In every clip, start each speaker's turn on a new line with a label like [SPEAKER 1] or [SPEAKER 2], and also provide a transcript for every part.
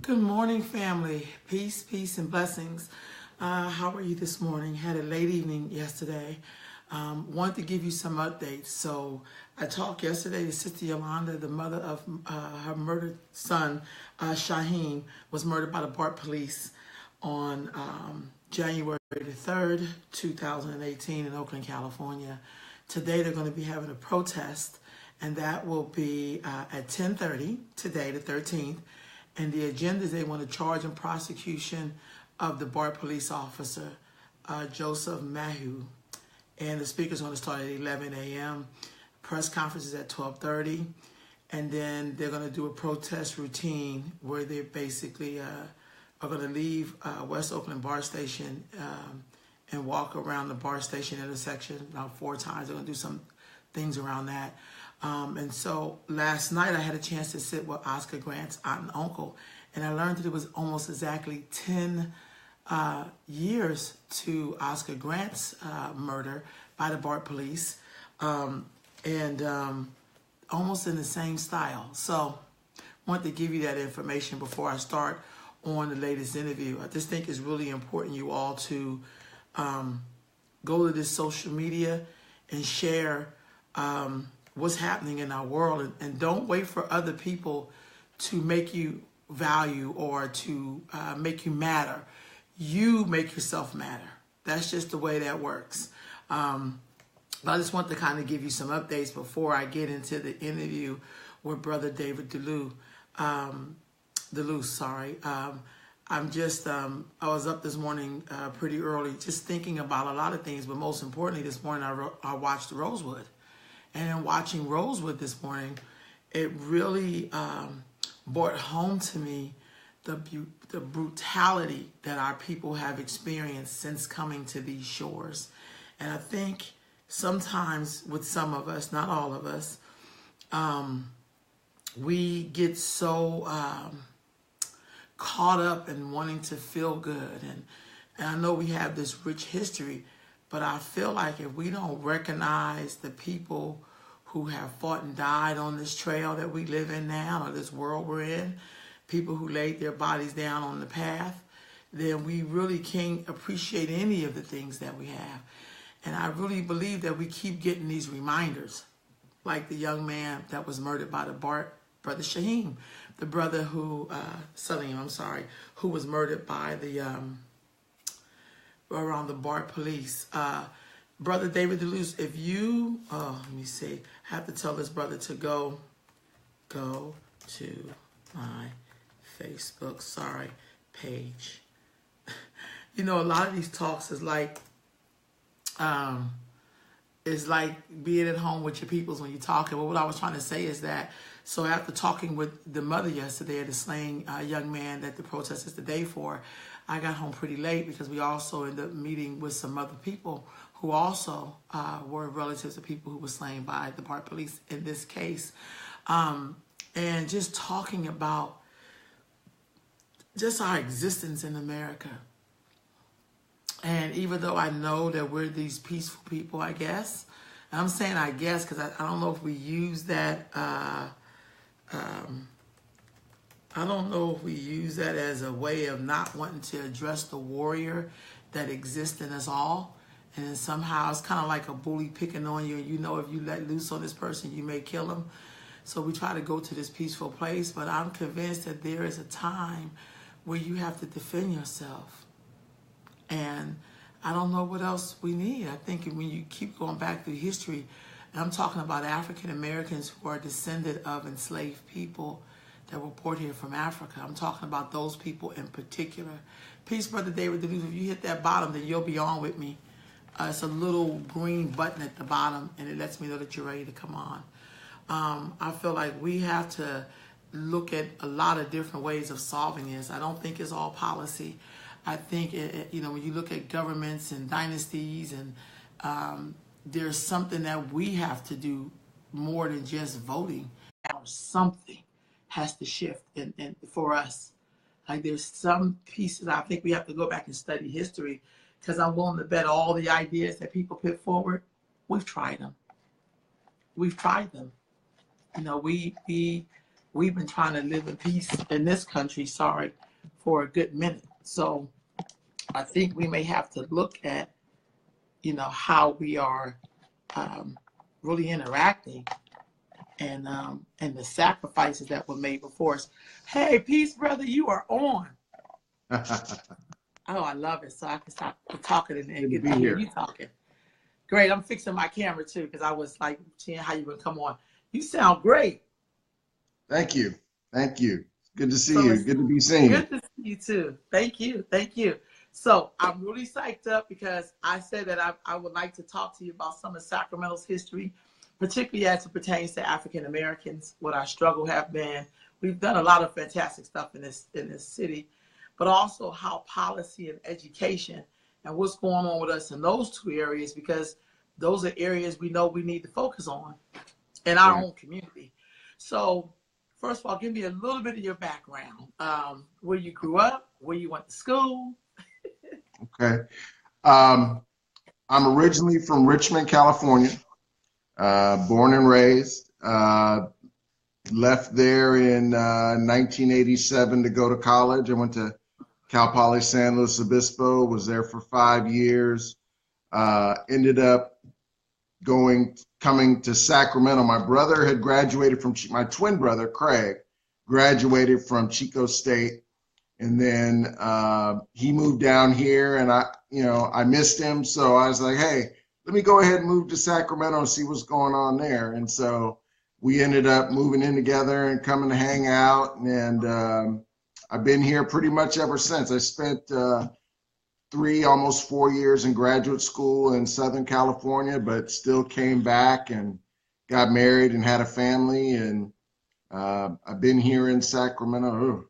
[SPEAKER 1] Good morning, family. Peace, peace, and blessings. How are you this morning? Had a late evening yesterday. Wanted to give you some updates. So I talked yesterday to Sister Rolanda, the mother of her murdered son, Shaheen, was murdered by the BART police on January the 3rd, 2018 in Oakland, California. Today they're going to be having a protest, and that will be at 10:30 today, the 13th. And the agenda is they want to charge in prosecution of the BART police officer, Joseph Mahu. And the speaker's going to start at 11 a.m. Press conference is at 12:30. And then they're going to do a protest routine where they basically are going to leave West Oakland BART station and walk around the BART station intersection about 4 times. They're going to do some things around that. And so last night I had a chance to sit with Oscar Grant's aunt and uncle, and I learned that it was almost exactly 10 years to Oscar Grant's murder by the BART police, and almost in the same style. So I want to give you that information before I start on the latest interview. I just think it's really important you all to go to this social media and share what's happening in our world, and don't wait for other people to make you value or to make you matter. You make yourself matter. That's just the way that works. But I just want to kind of give you some updates before I get into the interview with Brother David DeLuz. I was up this morning pretty early just thinking about a lot of things, but most importantly this morning I watched Rosewood. And in watching Rosewood this morning, it really brought home to me the brutality that our people have experienced since coming to these shores. And I think sometimes with some of us, not all of us, we get so caught up in wanting to feel good. And I know we have this rich history, but I feel like if we don't recognize the people who have fought and died on this trail that we live in now, or this world we're in, people who laid their bodies down on the path, then we really can't appreciate any of the things that we have. And I really believe that we keep getting these reminders, like the young man that was murdered by the BART, Brother Shaheen, the brother who, who was murdered by the around the BART police. Brother David DeLuz, if you, let me see, I have to tell this brother to go to my Facebook, page. You know, a lot of these talks is like being at home with your peoples when you're talking. But what I was trying to say is that, so after talking with the mother yesterday of the slain young man that the protest is the day for, I got home pretty late because we also ended up meeting with some other people who also were relatives of people who were slain by the BART police in this case. And just talking about just our existence in America. And even though I know that we're these peaceful people, I guess, and I'm saying I guess because I don't know if we use that, I don't know if we use that as a way of not wanting to address the warrior that exists in us all. And then somehow it's kind of like a bully picking on you, and you know if you let loose on this person, you may kill him. So we try to go to this peaceful place, but I'm convinced that there is a time where you have to defend yourself. And I don't know what else we need. I think when you keep going back through history, and I'm talking about African Americans who are descended of enslaved people that were brought here from Africa. I'm talking about those people in particular. Peace, Brother David DeLuz. If you hit that bottom, then you'll be on with me. It's a little green button at the bottom, and it lets me know that you're ready to come on. I feel like we have to look at a lot of different ways of solving this. I don't think it's all policy. I think, when you look at governments and dynasties, and there's something that we have to do more than just voting. Something has to shift and for us. Like there's some pieces I think we have to go back and study history, because I'm willing to bet all the ideas that people put forward, we've tried them. We've tried them. You know, we we've been trying to live in peace in this country, sorry, for a good minute. So I think we may have to look at, how we are really interacting and the sacrifices that were made before us. Hey, peace, brother, you are on. Oh, I love it. So I can stop talking and get to hear you talking. Great. I'm fixing my camera too because I was like seeing how you would come on. You sound great.
[SPEAKER 2] Thank you. Thank you. Good to see you. Good to be seen.
[SPEAKER 1] Good to see you too. Thank you. Thank you. So I'm really psyched up because I said that I would like to talk to you about some of Sacramento's history, particularly as it pertains to African Americans, what our struggle have been. We've done a lot of fantastic stuff in this city, but also how policy and education and what's going on with us in those two areas, because those are areas we know we need to focus on in our own community. So first of all, give me a little bit of your background, where you grew up, where you went to school.
[SPEAKER 2] Okay. I'm originally from Richmond, California, born and raised. Left there in 1987 to go to college. I went to Cal Poly San Luis Obispo, was there for 5 years. Ended up coming to Sacramento. My brother had graduated from, my twin brother, Craig, graduated from Chico State. And then he moved down here and I missed him. So I was like, hey, let me go ahead and move to Sacramento and see what's going on there. And so we ended up moving in together and coming to hang out. And I've been here pretty much ever since. I spent 3, almost 4 years in graduate school in Southern California, but still came back and got married and had a family. And I've been here in Sacramento.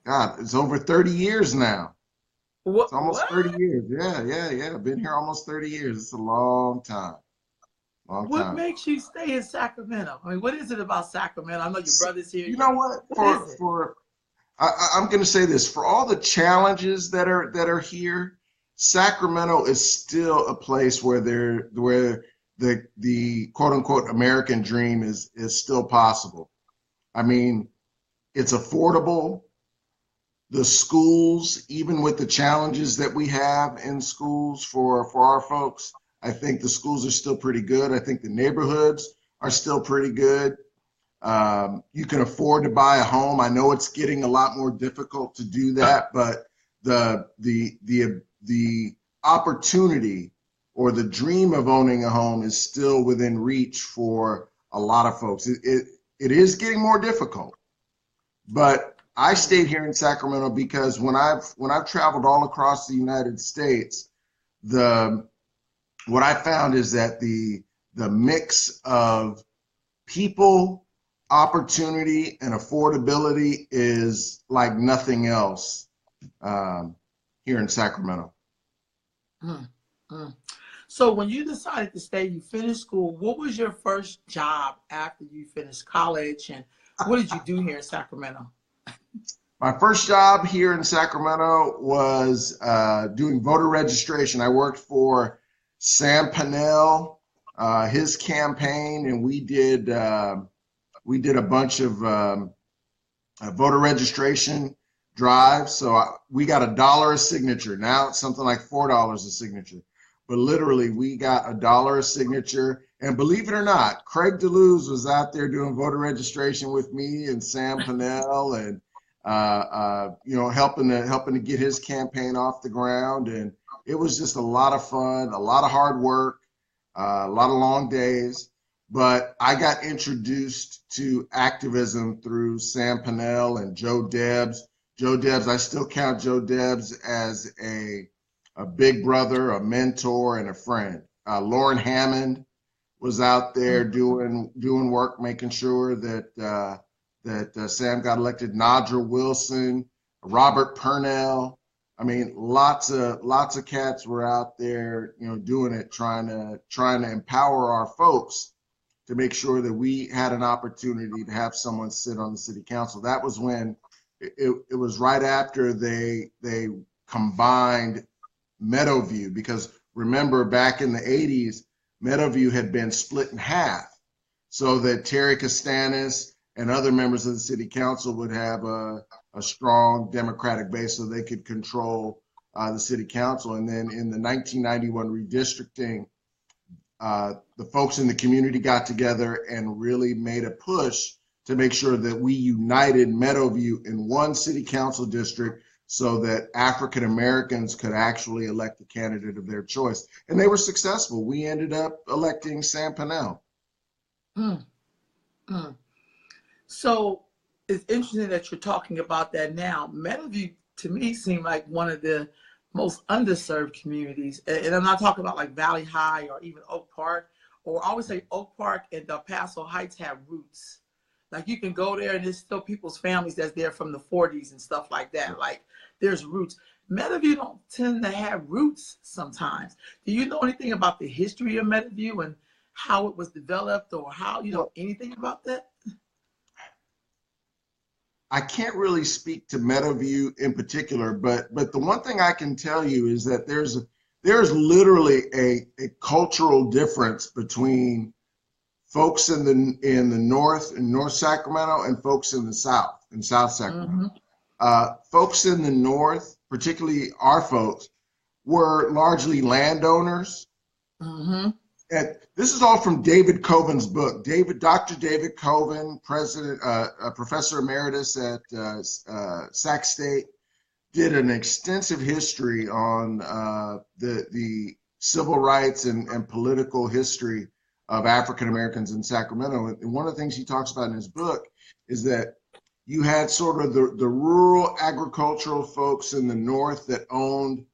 [SPEAKER 2] God, it's over 30 years now. It's almost 30 years. Yeah. I've been here almost 30 years. It's a long time.
[SPEAKER 1] What makes you stay in Sacramento? I mean, what is it about Sacramento? I know your brother's here.
[SPEAKER 2] You know what? I'm going to say this: for all the challenges that are here, Sacramento is still a place where the quote unquote American dream is still possible. I mean, it's affordable. The schools, even with the challenges that we have in schools for our folks, I think the schools are still pretty good. I think the neighborhoods are still pretty good. You can afford to buy a home. I know it's getting a lot more difficult to do that, but the opportunity or the dream of owning a home is still within reach for a lot of folks. It is getting more difficult, but I stayed here in Sacramento because when I've traveled all across the United States, what I found is that the mix of people, opportunity, and affordability is like nothing else here in Sacramento.
[SPEAKER 1] So when you decided to stay, you finished school, what was your first job after you finished college, and what did you do here in Sacramento?
[SPEAKER 2] My first job here in Sacramento was doing voter registration. I worked for Sam Pinnell, his campaign, and we did a bunch of voter registration drives. So we got $1 a signature. Now it's something like $4 a signature. But literally, we got $1 a signature. And believe it or not, Craig DeLuz was out there doing voter registration with me and Sam Pinnell, and helping to get his campaign off the ground. And it was just a lot of fun, a lot of hard work, a lot of long days. But I got introduced to activism through Sam Pinnell and Joe Debs. Joe Debs, I still count Joe Debs as a big brother, a mentor, and a friend. Lauren Hammond was out there doing work, making sure that Sam got elected. Nadra Wilson, Robert Purnell. I mean, lots of cats were out there, doing it, trying to empower our folks to make sure that we had an opportunity to have someone sit on the city council. That was when it was right after they combined Meadowview, because remember back in the 80s, Meadowview had been split in half. so that Terry Castanis and other members of the city council would have a strong Democratic base so they could control the city council. And then in the 1991 redistricting, the folks in the community got together and really made a push to make sure that we united Meadowview in one city council district so that African Americans could actually elect the candidate of their choice. And they were successful. We ended up electing Sam Pennell.
[SPEAKER 1] Mm, mm. So it's interesting that you're talking about that now. Meadowview, to me, seemed like one of the most underserved communities. And I'm not talking about like Valley High or even Oak Park, or I always say Oak Park and Del Paso Heights have roots. Like you can go there and there's still people's families that's there from the 40s and stuff like that. Like there's roots. Meadowview don't tend to have roots sometimes. Do you know anything about the history of Meadowview and how it was developed, or how, you know, anything about that?
[SPEAKER 2] I can't really speak to Meadowview in particular, but the one thing I can tell you is that there's literally a cultural difference between folks in the north, in North Sacramento, and folks in the south, in South Sacramento. Folks in the north, particularly our folks, were largely landowners. And this is all from David Coven's book. Dr. David Coven, professor emeritus at Sac State, did an extensive history on the civil rights and political history of African Americans in Sacramento. And one of the things he talks about in his book is that you had sort of the rural agricultural folks in the north that owned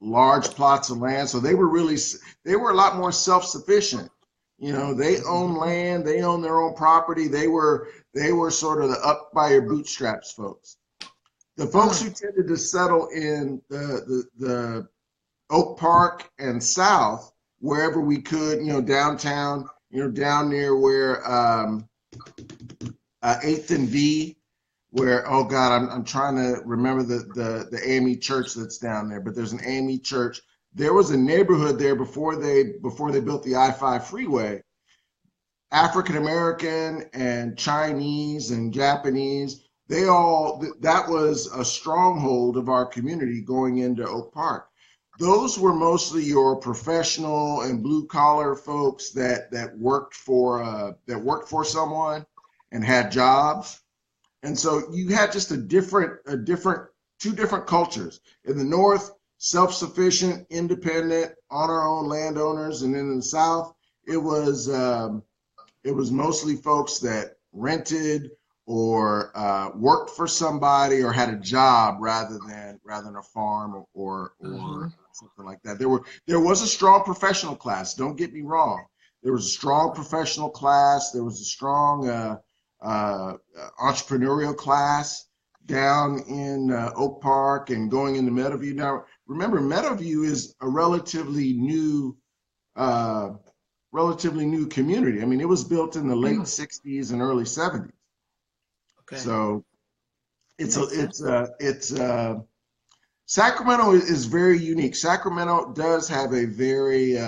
[SPEAKER 2] large plots of land. So they were a lot more self-sufficient. You know, they own land, they own their own property. They were sort of the up by your bootstraps folks. The folks who tended to settle in the Oak Park and south, wherever we could, you know, downtown, you know, down near where 8th and V, where, oh God, I'm trying to remember the AME church that's down there, but there's an AME church. There was a neighborhood there before they built the I-5 freeway. African American and Chinese and Japanese, that was a stronghold of our community going into Oak Park. Those were mostly your professional and blue collar folks that worked for someone and had jobs. And so you had just two different cultures. In the north, self-sufficient, independent, on our own landowners, and in the south, it was mostly folks that rented or worked for somebody or had a job rather than a farm or something like that. There was a strong professional class. Don't get me wrong. There was a strong professional class. There was a strong entrepreneurial class down in Oak Park and going into Meadowview. Now, remember, Meadowview is a relatively new community. I mean, it was built in the late 60s and early 70s. Okay. So it's Sacramento is very unique. Sacramento does have a very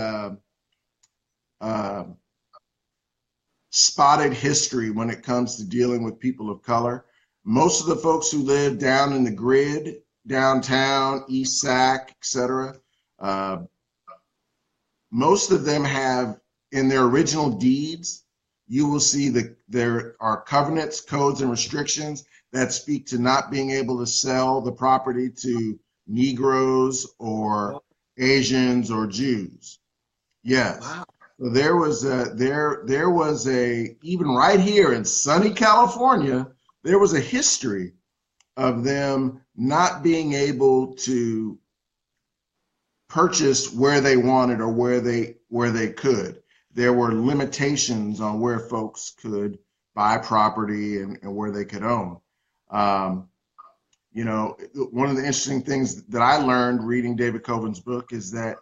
[SPEAKER 2] spotted history when it comes to dealing with people of color. Most of the folks who live down in the grid, downtown, East Sac, etc., most of them have in their original deeds, you will see that there are covenants, codes, and restrictions that speak to not being able to sell the property to Negroes or Asians or Jews. Yes. Wow. So there was even right here in sunny California, there was a history of them not being able to purchase where they wanted or where they could. There were limitations on where folks could buy property and where they could own. You know, one of the interesting things that I learned reading David Coven's book is that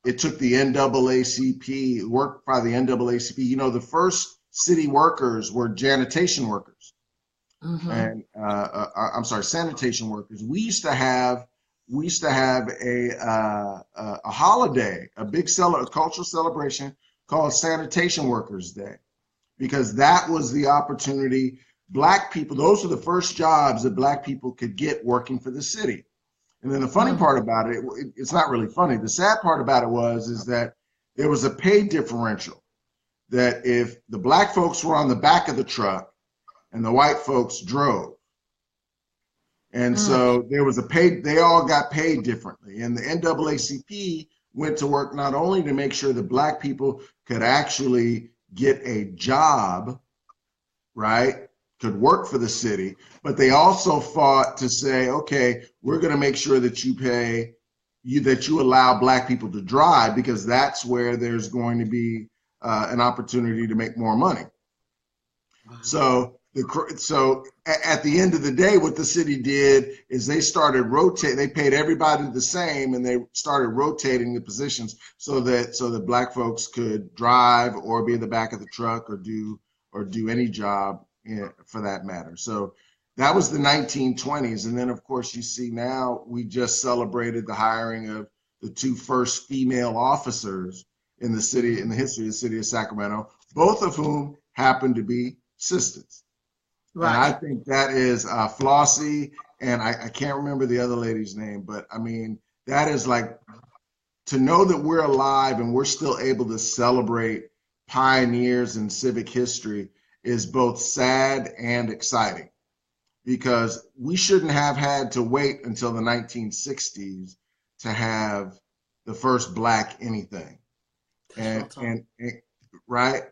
[SPEAKER 2] it took the NAACP, worked by the NAACP. You know, the first city workers were janitation workers. And I'm sorry, sanitation workers. We used to have a holiday, a big cultural celebration called Sanitation Workers Day, because that was the opportunity. Black people, those were the first jobs that Black people could get working for the city. And then the funny part about it, it's not really funny. The sad part about it is that there was a pay differential, that if the Black folks were on the back of the truck and the white folks drove. And so there was they all got paid differently. And the NAACP went to work not only to make sure that Black people could actually get a job, right, could work for the city, but they also fought to say, okay, we're going to make sure that that you allow Black people to drive, because that's where there's going to be an opportunity to make more money. So at the end of the day, what the city did is they started rotating. They paid everybody the same, and they started rotating the positions so that Black folks could drive or be in the back of the truck or do any job for that matter. So that was the 1920s. And then, of course, you see now we just celebrated the hiring of the 2 first female officers in the history of the city of Sacramento, both of whom happen to be sisters. Right. And I think that is Flossie, and I can't remember the other lady's name, but I mean, that is like, to know that we're alive and we're still able to celebrate pioneers in civic history is both sad and exciting, because we shouldn't have had to wait until the 1960s to have the first Black anything. And right,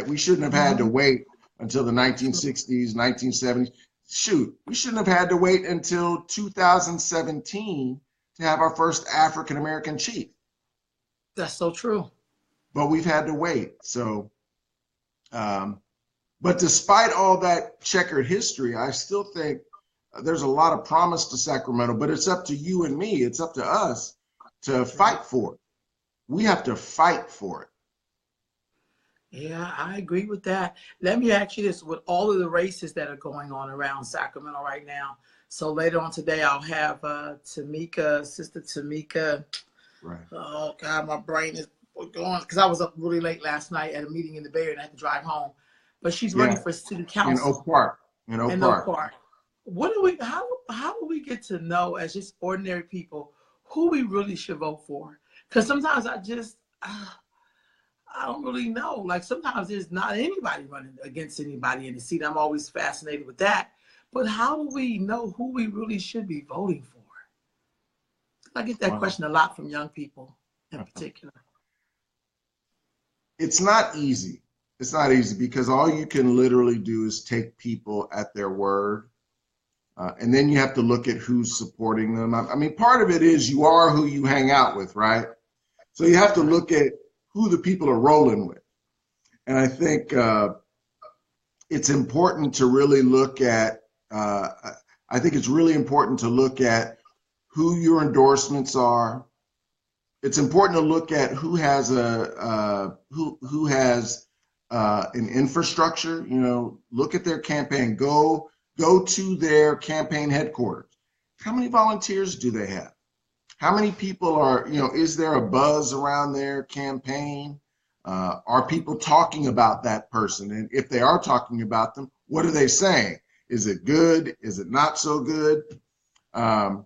[SPEAKER 2] we shouldn't have had to wait until the 1960s, 1970s. Shoot, we shouldn't have had to wait until 2017 to have our first African-American chief.
[SPEAKER 1] That's so true.
[SPEAKER 2] But we've had to wait. So, but despite all that checkered history, I still think there's a lot of promise to Sacramento, but it's up to you and me. It's up to us to fight for it. We have to fight for it.
[SPEAKER 1] Yeah, I agree with that. Let me ask you this, with all of the races that are going on around Sacramento right now. So later on today, I'll have Sister Tamika. Right. Oh God, my brain is going, because I was up really late last night at a meeting in the Bay Area and I had to drive home. But she's running for city council.
[SPEAKER 2] In Oak Park. In Oak Park.
[SPEAKER 1] How do we get to know, as just ordinary people, who we really should vote for? Because sometimes I don't really know. Like, sometimes there's not anybody running against anybody in the seat. I'm always fascinated with that. But how do we know who we really should be voting for? I get that question a lot from young people in particular.
[SPEAKER 2] It's not easy. It's not easy, because all you can literally do is take people at their word. And then you have to look at who's supporting them. I mean, part of it is you are who you hang out with, right? So you have to look at who the people are rolling with. And I think it's important to really look at, I think it's really important to look at who your endorsements are. It's important to look at who has who has an infrastructure. You know, look at their campaign. Go to their campaign headquarters. How many volunteers do they have? How many people are, is there a buzz around their campaign? Are people talking about that person? And if they are talking about them, what are they saying? Is it good? Is it not so good? And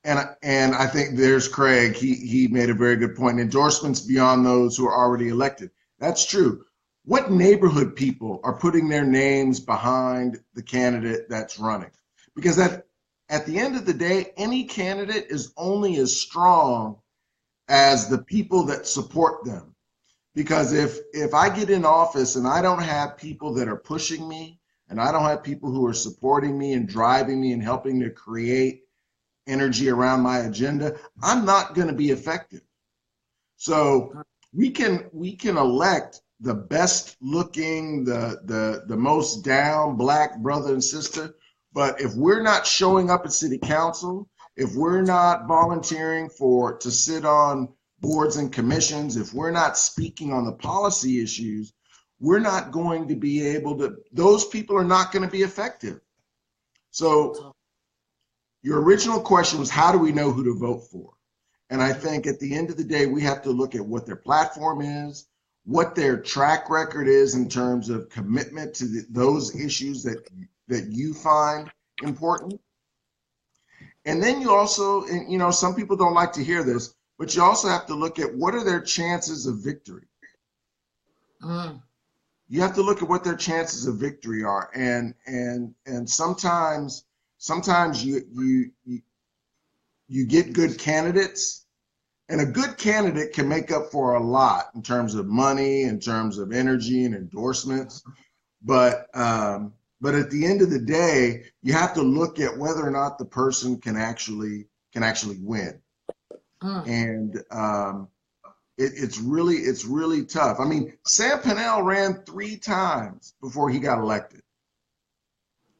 [SPEAKER 2] I think there's Craig. He made a very good point. Endorsements beyond those who are already elected. That's true. What neighborhood people are putting their names behind the candidate that's running? Because at the end of the day, any candidate is only as strong as the people that support them. Because if I get in office and I don't have people that are pushing me, and I don't have people who are supporting me and driving me and helping to create energy around my agenda, I'm not going to be effective. So we can elect the best looking, the most down Black brother and sister, but if we're not showing up at city council, if we're not volunteering to sit on boards and commissions, if we're not speaking on the policy issues, we're not going to be able to, those people are not going to be effective. So your original question was, how do we know who to vote for? And I think at the end of the day, we have to look at what their platform is, what their track record is in terms of commitment to those issues that you find important. And then you also, and you know, some people don't like to hear this, but you also have to look at what are their chances of victory. You have to look at what their chances of victory are, and sometimes you get good candidates, and a good candidate can make up for a lot in terms of money, in terms of energy and endorsements, but at the end of the day, you have to look at whether or not the person can actually win, and it's really tough. I mean, Sam Pinnell ran 3 times before he got elected.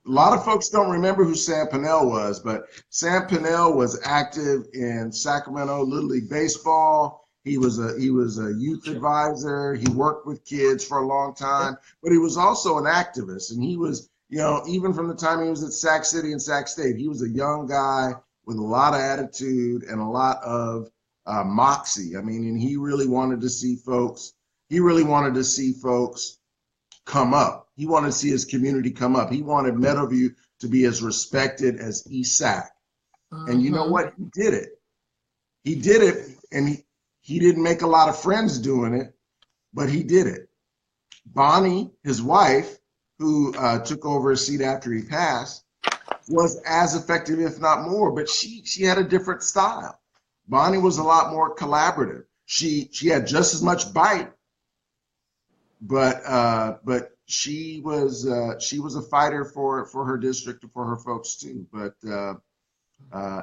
[SPEAKER 2] A lot of folks don't remember who Sam Pinnell was, but Sam Pinnell was active in Sacramento Little League Baseball. He was a youth advisor. He worked with kids for a long time, but he was also an activist. And he was, you know, even from the time he was at Sac City and Sac State, he was a young guy with a lot of attitude and a lot of moxie. I mean, and he really wanted to see folks. He really wanted to see folks come up. He wanted to see his community come up. He wanted Meadowview to be as respected as East Sac. And you know what? He did it. He did it, and he didn't make a lot of friends doing it, but he did it. Bonnie, his wife, who took over his seat after he passed, was as effective, if not more, but she had a different style. Bonnie was a lot more collaborative. She had just as much bite, but she was a fighter for her district and for her folks too. But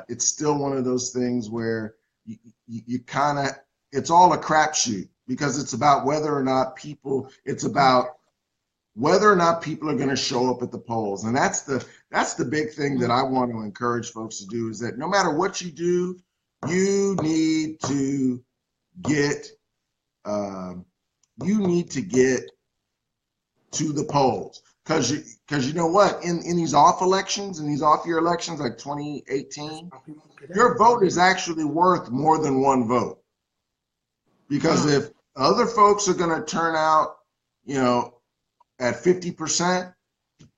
[SPEAKER 2] it's still one of those things where you kind of, it's all a crapshoot, because it's about whether or not people are going to show up at the polls. And that's the big thing that I want to encourage folks to do, is that no matter what you do, you need to get to the polls, because you know what, in these off elections, in these off year elections like 2018, your vote is actually worth more than one vote, because if other folks are going to turn out, you know, at 50%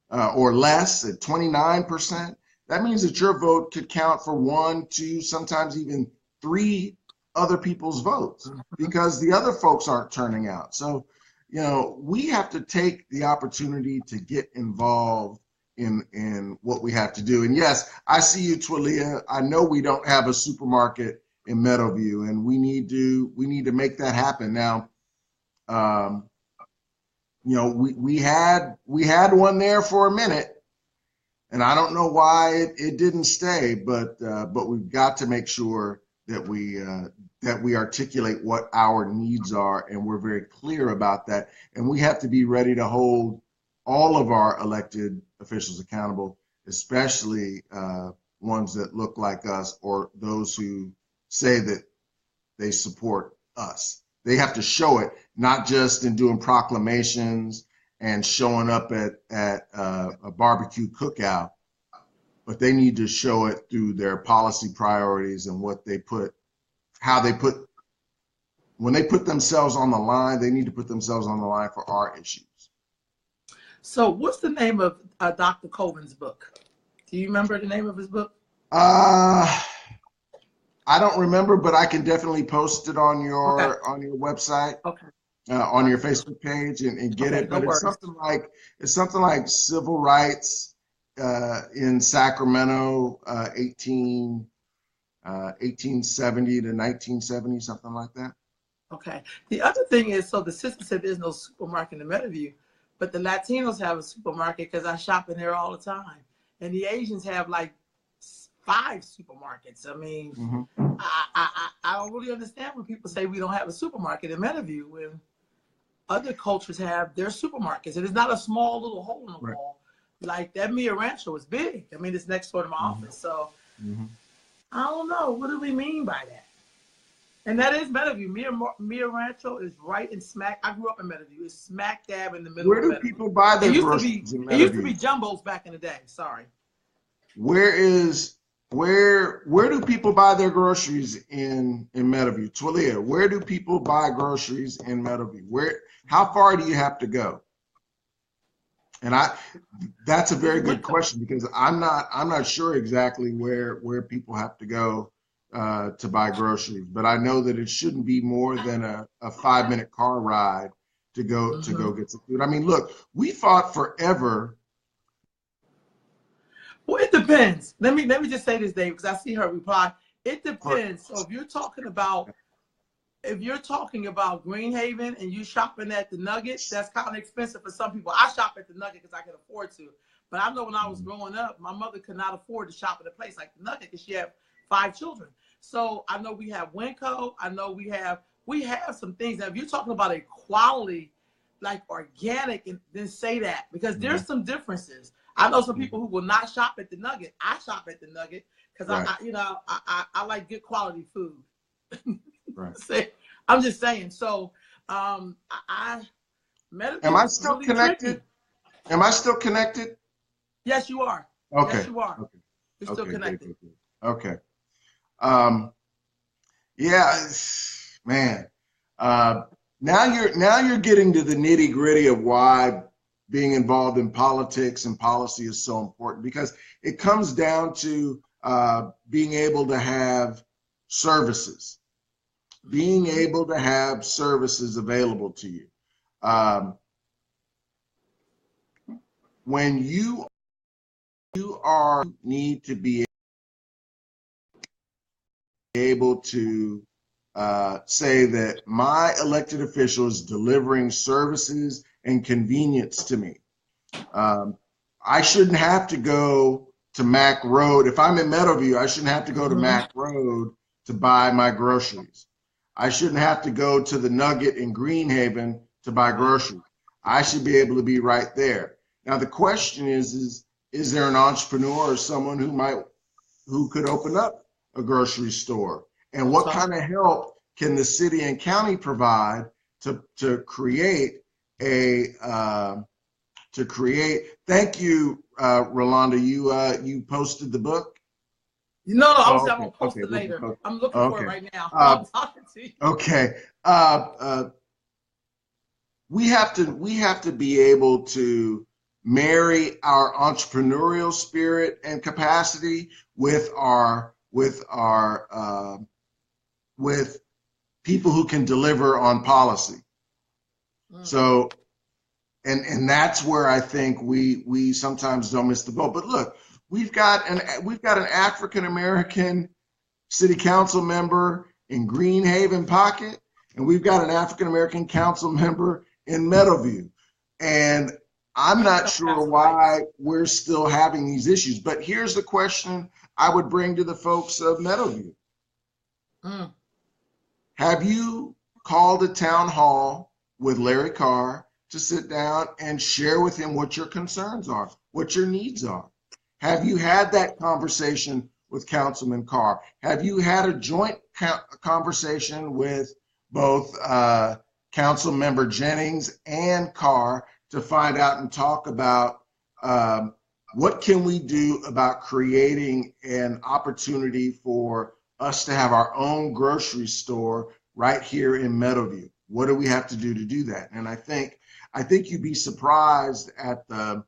[SPEAKER 2] or less, at 29%, that means that your vote could count for 1, 2, sometimes even 3 other people's votes, because the other folks aren't turning out. So, you know, we have to take the opportunity to get involved in what we have to do. And yes, I see you, Twalia. I know we don't have a supermarket in Meadowview, and we need to make that happen. Now, you know, we had one there for a minute, and I don't know why it didn't stay, but we've got to make sure that we articulate what our needs are, and we're very clear about that. And we have to be ready to hold all of our elected officials accountable, especially ones that look like us, or those who say that they support us. They have to show it, not just in doing proclamations and showing up at a barbecue cookout, but they need to show it through their policy priorities and what they put, when they put themselves on the line, they need to put themselves on the line for our issues.
[SPEAKER 1] So what's the name of Dr. Colvin's book? Do you remember the name of his book?
[SPEAKER 2] I don't remember, but I can definitely post it on your website, on your Facebook page, and get it. But it's something like civil rights in Sacramento, 1870 to 1970, something like that.
[SPEAKER 1] Okay. The other thing is, so the sister said there's no supermarket in Meadowview, but the Latinos have a supermarket, because I shop in there all the time, and the Asians have like 5 supermarkets. I mean, I don't really understand when people say we don't have a supermarket in Meadowview when other cultures have their supermarkets. And it's not a small little hole in the wall. Like that Mia Rancho is big. I mean, it's next door to my office. So I don't know. What do we mean by that? And that is Meadowview. Mia Rancho is right in smack. I grew up in Meadowview. It's smack dab in the middle of Meadowview. Where do
[SPEAKER 2] people buy their groceries in Meadowview?
[SPEAKER 1] It used to be Jumbo's back in the day. Sorry.
[SPEAKER 2] Where is where do people buy their groceries in Meadowview? Twalia, where do people buy groceries in Meadowview? How far do you have to go? And that's a very good question, because I'm not sure exactly where people have to go to buy groceries, but I know that it shouldn't be more than a 5-minute car ride to go get some food. I mean, look, we fought forever.
[SPEAKER 1] Well, it depends. Let me just say this, Dave, because I see her reply. It depends. So if you're talking about Greenhaven and you shopping at the Nugget, that's kind of expensive for some people. I shop at the Nugget because I can afford to. But I know when I was growing up, my mother could not afford to shop at a place like the Nugget because she had 5 children. So I know we have Winco. I know we have some things. Now, if you're talking about a quality, like organic, and then say that, because there's some differences. I know some people who will not shop at the Nugget. I shop at the Nugget because I like good quality food.
[SPEAKER 2] Right.
[SPEAKER 1] I'm just saying. So
[SPEAKER 2] am I still really connected? Tricky. Am I still connected?
[SPEAKER 1] Yes, you are.
[SPEAKER 2] Okay.
[SPEAKER 1] Yes, you are.
[SPEAKER 2] Okay.
[SPEAKER 1] You're still connected.
[SPEAKER 2] Good. Okay. Yeah, man. Now you're getting to the nitty gritty of why being involved in politics and policy is so important, because it comes down to being able to have services, being able to have services available to you. When you need to be able to say that my elected official is delivering services and convenience to me. I shouldn't have to go to Mack Road. If I'm in Meadowview, I shouldn't have to go to Mack Road to buy my groceries. I shouldn't have to go to the Nugget in Greenhaven to buy groceries. I should be able to be right there. Now the question is there an entrepreneur or someone who could open up a grocery store? And what kind of help can the city and county provide to create thank you, Rolanda, you posted the book?
[SPEAKER 1] No, I was going to post it later. I'm looking for it right now. I'm talking to you.
[SPEAKER 2] Okay. We have to be able to marry our entrepreneurial spirit and capacity with people who can deliver on policy. So, and that's where I think we sometimes don't miss the boat. But look, we've got an African American city council member in Greenhaven Pocket, and we've got an African American council member in Meadowview, and I'm not sure why we're still having these issues. But here's the question I would bring to the folks of Meadowview. Have you called a town hall with Larry Carr to sit down and share with him what your concerns are, what your needs are? Have you had that conversation with Councilman Carr? Have you had a joint conversation with both Council Member Jennings and Carr to find out and talk about what can we do about creating an opportunity for us to have our own grocery store right here in Meadowview? What do we have to do that? And I think you'd be surprised at the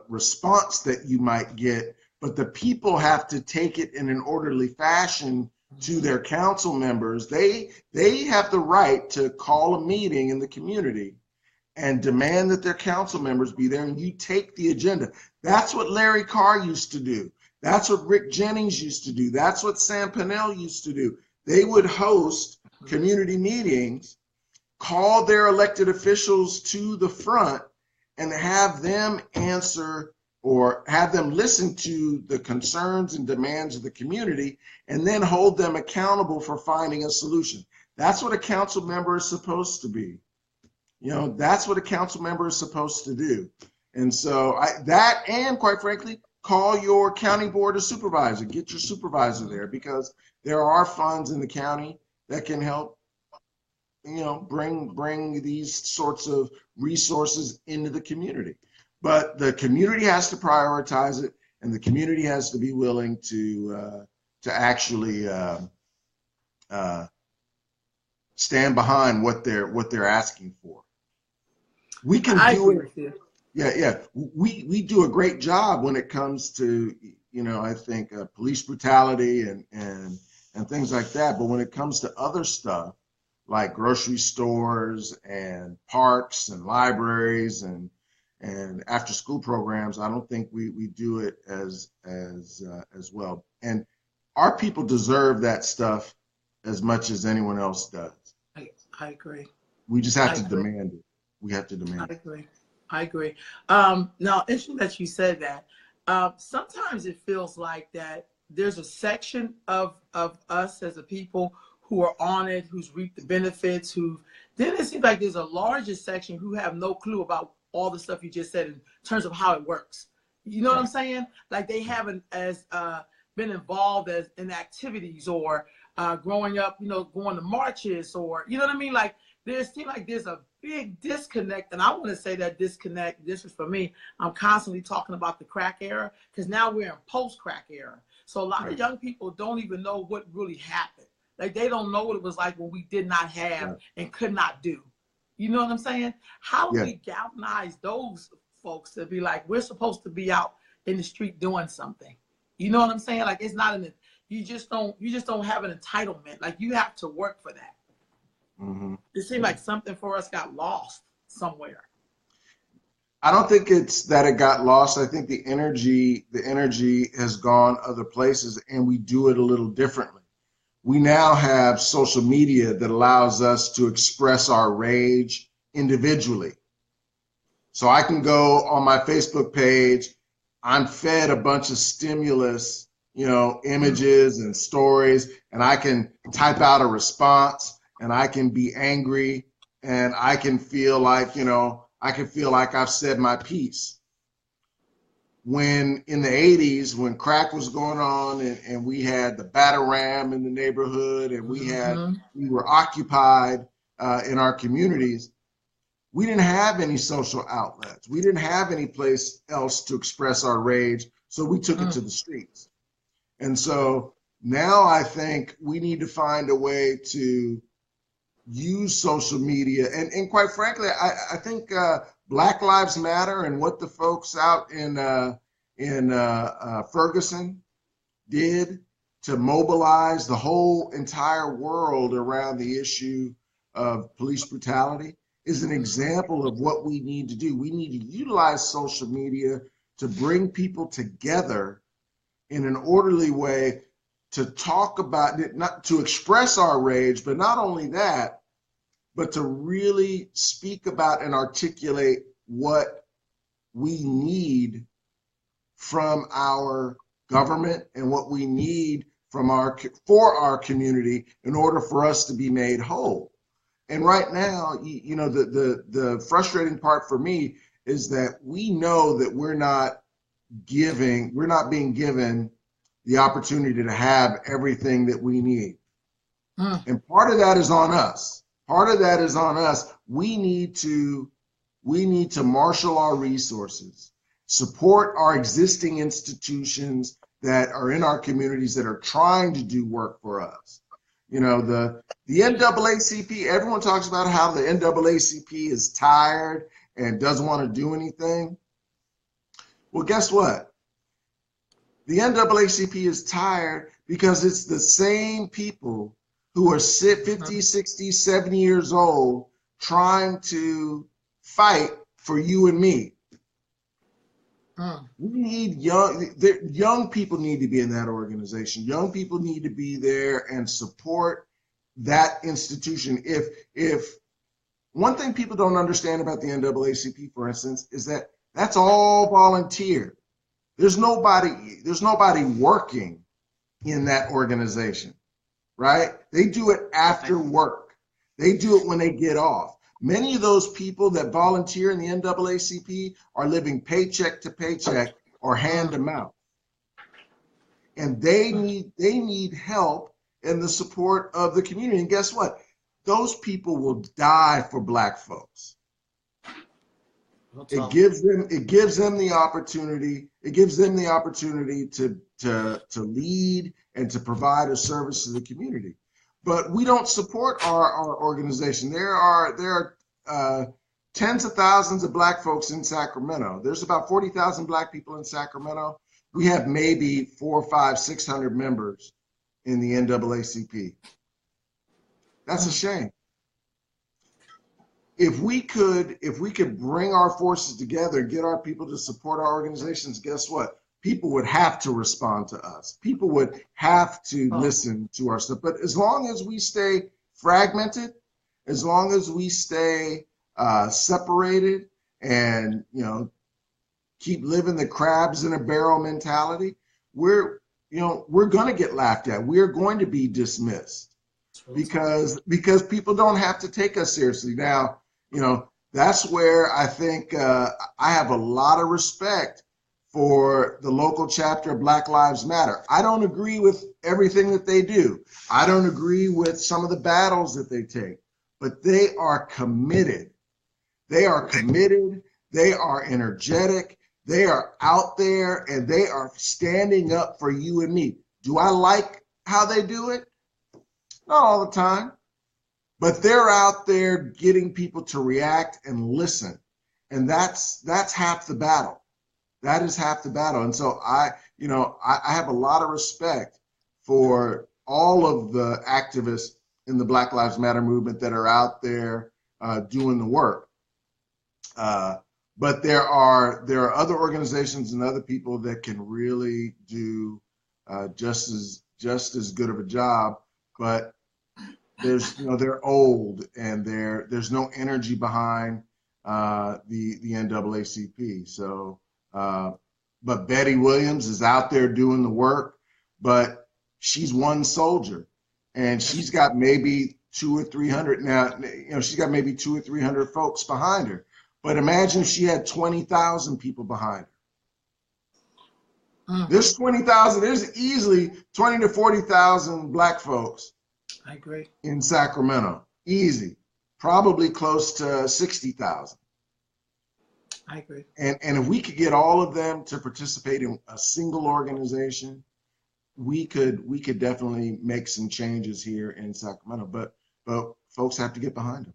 [SPEAKER 2] response that you might get, but the people have to take it in an orderly fashion to their council members. They have the right to call a meeting in the community and demand that their council members be there, and you take the agenda. That's what Larry Carr used to do. That's what Rick Jennings used to do. That's what Sam Pennell used to do. They would host community meetings, call their elected officials to the front, and have them answer or have them listen to the concerns and demands of the community, and then hold them accountable for finding a solution. That's what a council member is supposed to be. That's what a council member is supposed to do. And so and quite frankly, call your county board of supervisor, get your supervisor there, because there are funds in the county that can help, bring these sorts of resources into the community. But the community has to prioritize it, and the community has to be willing to actually stand behind what they're asking for. We can
[SPEAKER 1] I
[SPEAKER 2] do
[SPEAKER 1] agree
[SPEAKER 2] it.
[SPEAKER 1] with you.
[SPEAKER 2] Yeah. We do a great job when it comes to, I think police brutality and things like that. But when it comes to other stuff like grocery stores and parks and libraries and after school programs, I don't think we do it as well. And our people deserve that stuff as much as anyone else does.
[SPEAKER 1] I agree.
[SPEAKER 2] We just have to demand it. We have to demand it.
[SPEAKER 1] I agree. Now, interesting that you said that. Sometimes it feels like that there's a section of us as a people who are on it, who's reaped the benefits, then it seems like there's a larger section who have no clue about all the stuff you just said in terms of how it works. You know what I'm saying? Like they haven't been involved in activities or growing up, going to marches or, you know what I mean? Like it seems like there's a big disconnect. And I want to say that disconnect, this is for me, I'm constantly talking about the crack era because now we're in post-crack era. So a lot of young people don't even know what really happened. Like they don't know what it was like when we did not have and could not do. You know what I'm saying? How do we galvanize those folks to be like, we're supposed to be out in the street doing something? You know what I'm saying? Like it's not you just don't have an entitlement. Like you have to work for that. Mm-hmm. It seemed like something for us got lost somewhere.
[SPEAKER 2] I don't think it's that it got lost. I think the energy has gone other places and we do it a little differently. We now have social media that allows us to express our rage individually. So I can go on my Facebook page, I'm fed a bunch of stimulus, images and stories, and I can type out a response and I can be angry and I can feel like, I've said my piece. When in the 80s, when crack was going on and we had the battle ram in the neighborhood and we were occupied in our communities, we didn't have any social outlets. We didn't have any place else to express our rage. So we took it to the streets. And so now I think we need to find a way to use social media. And quite frankly, I think Black Lives Matter and what the folks out in Ferguson did to mobilize the whole entire world around the issue of police brutality is an example of what we need to do. We need to utilize social media to bring people together in an orderly way to talk about it, not to express our rage, but not only that, but to really speak about and articulate what we need from our government and what we need for our community in order for us to be made whole. And right now, the frustrating part for me is that we know that we're not being given the opportunity to have everything that we need. And part of that is on us. We need to marshal our resources, support our existing institutions that are in our communities that are trying to do work for us. The NAACP, everyone talks about how the NAACP is tired and doesn't want to do anything. Well, guess what? The NAACP is tired because it's the same people who are 50, 60, 70 years old trying to fight for you and me. We need young people need to be in that organization. Young people need to be there and support that institution. If one thing people don't understand about the NAACP, for instance, is that that's all volunteer. There's nobody working in that organization, right? They do it after work. They do it when they get off. Many of those people that volunteer in the NAACP are living paycheck to paycheck or hand to mouth. And they need help and the support of the community. And guess what? Those people will die for Black folks. It gives them the opportunity. It gives them the opportunity to lead and to provide a service to the community. But we don't support our organization. There are tens of thousands of Black folks in Sacramento. There's about 40,000 Black people in Sacramento. We have maybe 400, 500, 600 members in the NAACP. That's a shame. If we could bring our forces together, get our people to support our organizations, guess what? People would have to respond to us. People would have to listen to our stuff. But as long as we stay fragmented, as long as we stay separated and, keep living the crabs in a barrel mentality, we're going to get laughed at. We're going to be dismissed because people don't have to take us seriously. Now, that's where I think I have a lot of respect for the local chapter of Black Lives Matter. I don't agree with everything that they do. I don't agree with some of the battles that they take, but they are committed. They are committed. They are energetic. They are out there and they are standing up for you and me. Do I like how they do it? Not all the time. But they're out there getting people to react and listen. And that's half the battle. That is half the battle. And so I have a lot of respect for all of the activists in the Black Lives Matter movement that are out there doing the work. But there are other organizations and other people that can really do just as good of a job. But they're old and there's no energy behind the NAACP. So, but Betty Williams is out there doing the work, but she's one soldier and she's got maybe 200 or 300 now, she's got maybe 200 or 300 folks behind her. But imagine if she had 20,000 people behind her. There's 20,000, there's easily 20 to 40,000 Black folks.
[SPEAKER 1] I agree. In
[SPEAKER 2] Sacramento, easy, probably close to 60,000.
[SPEAKER 1] I agree.
[SPEAKER 2] And if we could get all of them to participate in a single organization, we could definitely make some changes here in Sacramento. But folks have to get behind them.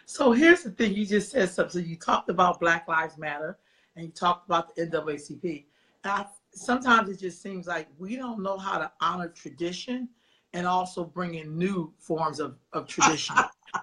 [SPEAKER 1] So here's the thing: you just said something. So you talked about Black Lives Matter, and you talked about the NAACP. Sometimes it just seems like we don't know how to honor tradition and also bring in new forms of tradition.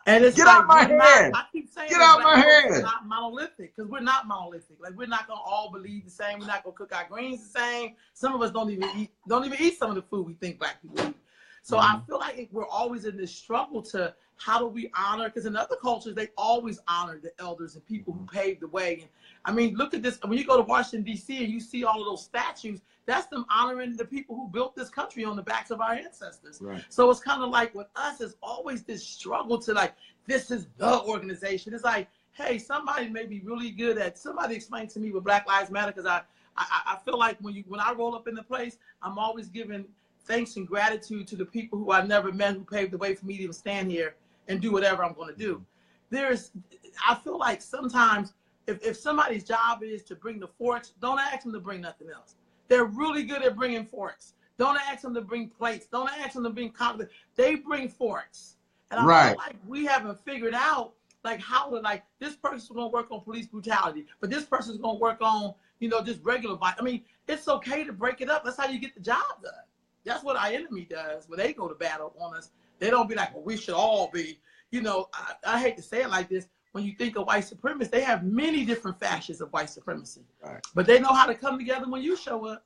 [SPEAKER 1] And it's
[SPEAKER 2] get
[SPEAKER 1] like,
[SPEAKER 2] out my head.
[SPEAKER 1] I keep saying
[SPEAKER 2] get out my head.
[SPEAKER 1] Not monolithic, because we're not monolithic. Like we're not gonna all believe the same. We're not gonna cook our greens the same. Some of us don't even eat some of the food we think Black people eat. So I feel like we're always in this struggle to how do we honor, because in other cultures, they always honor the elders and people who paved the way. And I mean, look at this. When you go to Washington, D.C. and you see all of those statues, that's them honoring the people who built this country on the backs of our ancestors.
[SPEAKER 2] Right.
[SPEAKER 1] So it's kind of like with us, it's always this struggle to like, this is the organization. It's like, hey, somebody may be really good at, somebody explain to me what Black Lives Matter, because I feel like when I roll up in the place, I'm always giving thanks and gratitude to the people who I never met who paved the way for me to even stand here and do whatever I'm going to do. I feel like sometimes if somebody's job is to bring the forks, don't ask them to bring nothing else. They're really good at bringing forks. Don't ask them to bring plates. Don't ask them to bring condiments. They bring forks. And I feel like we haven't figured out like how to, like, this person's going to work on police brutality, but this person's going to work on, just regular violence. I mean, it's okay to break it up. That's how you get the job done. That's what our enemy does when they go to battle on us. They don't be like, well, we should all be, I hate to say it like this. When you think of white supremacists, they have many different factions of white supremacy. Right. But they know how to come together when you show up.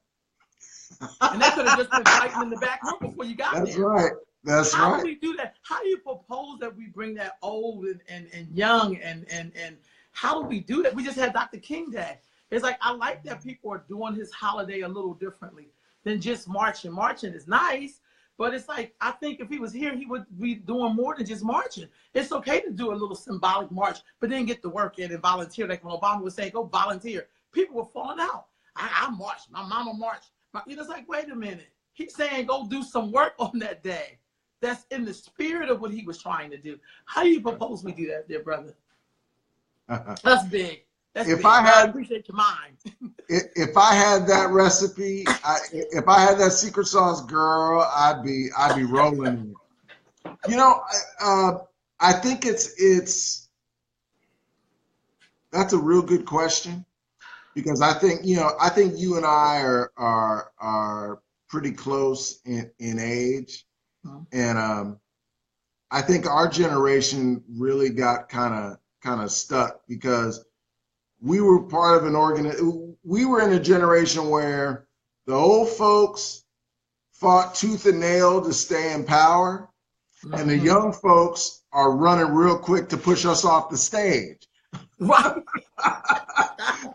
[SPEAKER 1] And they could have just been fighting in the back room before you got there.
[SPEAKER 2] That's right. That's right.
[SPEAKER 1] How do we do that? How do you propose that we bring that old and young and how do we do that? We just had Dr. King Day. It's like, I like that people are doing his holiday a little differently than just marching. Marching is nice, but it's like, I think if he was here, he would be doing more than just marching. It's okay to do a little symbolic march, but then get to work in and volunteer. Like when Obama was saying, go volunteer. People were falling out. I marched. My mama marched. It's like, wait a minute. He's saying go do some work on that day. That's in the spirit of what he was trying to do. How do you propose we do that, dear brother? That's big. That's
[SPEAKER 2] if
[SPEAKER 1] big.
[SPEAKER 2] I
[SPEAKER 1] I
[SPEAKER 2] had,
[SPEAKER 1] appreciate your mind.
[SPEAKER 2] if I had that recipe, if I had that secret sauce, girl, I'd be rolling in it. You know, I think that's a real good question, because I think you and I are pretty close in age, and I think our generation really got kind of stuck because we were part of we were in a generation where the old folks fought tooth and nail to stay in power, and the young folks are running real quick to push us off the stage.
[SPEAKER 1] Right.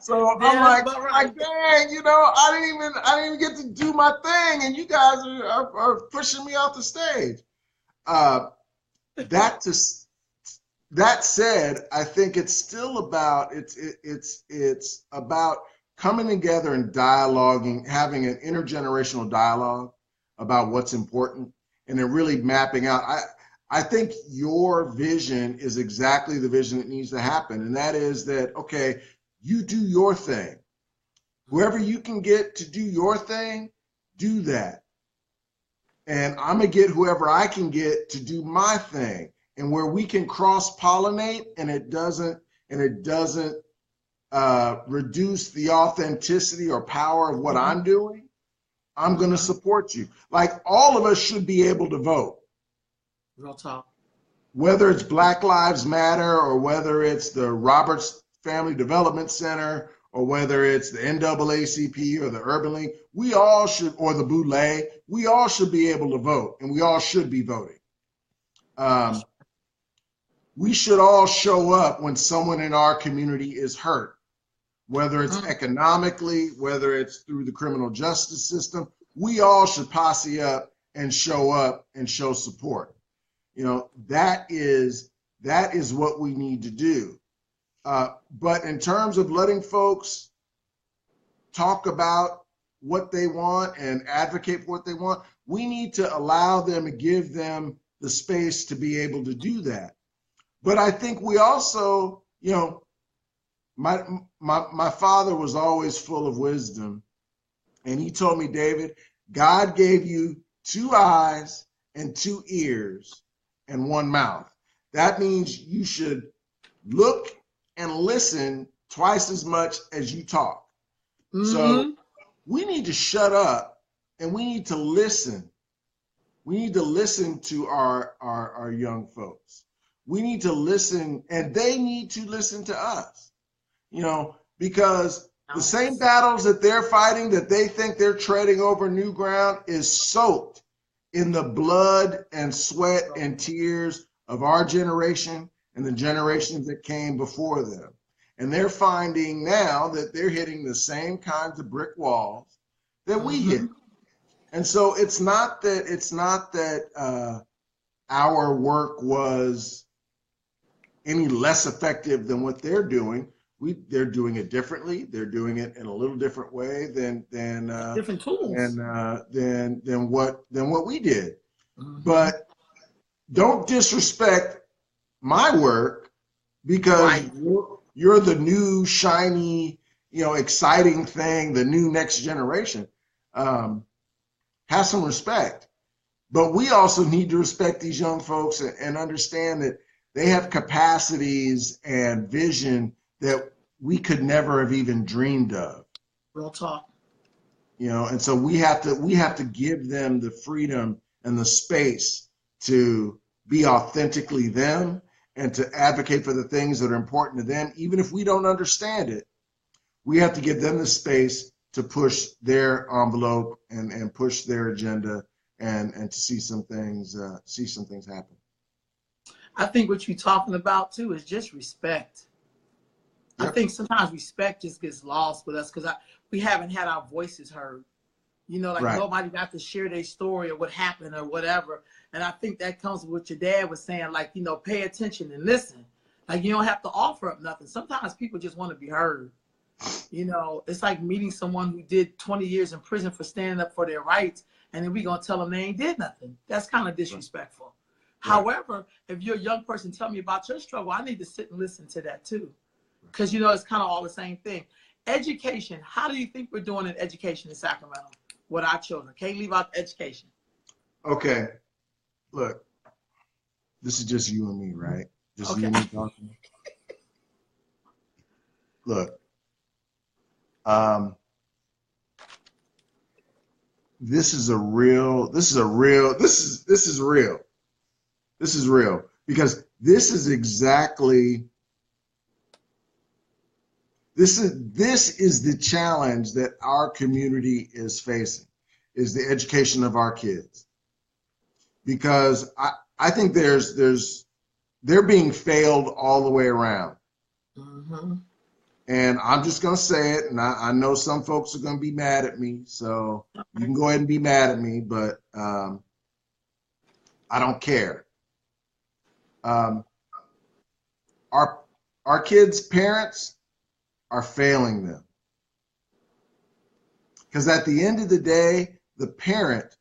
[SPEAKER 2] So I'm like, dang, you know, I didn't even get to do my thing, and you guys are pushing me off the stage. That said, I think it's still about it's about coming together and dialoguing, having an intergenerational dialogue about what's important, and then really mapping out. I think your vision is exactly the vision that needs to happen, and that is that, okay, you do your thing. Whoever you can get to do your thing, do that. And I'm going to get whoever I can get to do my thing. And where we can cross-pollinate and it doesn't reduce the authenticity or power of what I'm doing, I'm going to support you. Like, all of us should be able to vote.
[SPEAKER 1] Real talk.
[SPEAKER 2] Whether it's Black Lives Matter, or whether it's the Roberts Family Development Center, or whether it's the NAACP or the Urban League, we all should, or the Boule, we all should be able to vote, and we all should be voting. We should all show up when someone in our community is hurt, whether it's economically, whether it's through the criminal justice system. We all should posse up and show support. You know, that is what we need to do. But in terms of letting folks talk about what they want and advocate for what they want, we need to allow them and give them the space to be able to do that. But I think we also, you know, my father was always full of wisdom, and he told me, David, God gave you 2 eyes and 2 ears and 1 mouth. That means you should look and listen twice as much as you talk. So we need to shut up and we need to listen. We need to listen to our young folks. We need to listen, and they need to listen to us, you know, because the same battles that they're fighting, that they think they're treading over new ground, is soaked in the blood and sweat and tears of our generation and the generations that came before them. And they're finding now that they're hitting the same kinds of brick walls that we hit. And so it's not that our work was any less effective than what they're doing. They're doing it differently. They're doing it in a little different way than
[SPEAKER 1] different tools
[SPEAKER 2] than what we did. But don't disrespect my work because you're the new shiny, you know, exciting thing, the new next generation. Have some respect. But we also need to respect these young folks and understand that they have capacities and vision that we could never have even dreamed of.
[SPEAKER 1] Real talk.
[SPEAKER 2] You know, and so we have to give them the freedom and the space to be authentically them and to advocate for the things that are important to them. Even if we don't understand it, we have to give them the space to push their envelope and push their agenda and to see some things happen.
[SPEAKER 1] I think what you're talking about too is just respect. Yep. I think sometimes respect just gets lost with us because we haven't had our voices heard. You know, like nobody got to share their story or what happened or whatever. And I think that comes with what your dad was saying, like, you know, pay attention and listen. Like, you don't have to offer up nothing. Sometimes people just want to be heard. You know, it's like meeting someone who did 20 years in prison for standing up for their rights, and then we're going to tell them they ain't did nothing. That's kind of disrespectful. Right. However, if you're a young person, tell me about your struggle, I need to sit and listen to that too. because you know it's kind of all the same thing. Education. How do you think we're doing in education in Sacramento with our children? Can't leave out education.
[SPEAKER 2] Okay, look, this is just you and me, right? Just you and me talking. Look, this is real because this is exactly this is the challenge that our community is facing, is the education of our kids. Because I think they're being failed all the way around.
[SPEAKER 1] Mm-hmm.
[SPEAKER 2] And I'm just going to say it, and I know some folks are going to be mad at me, so you can go ahead and be mad at me, but I don't care. Our kids' parents are failing them. Because at the end of the day, the parent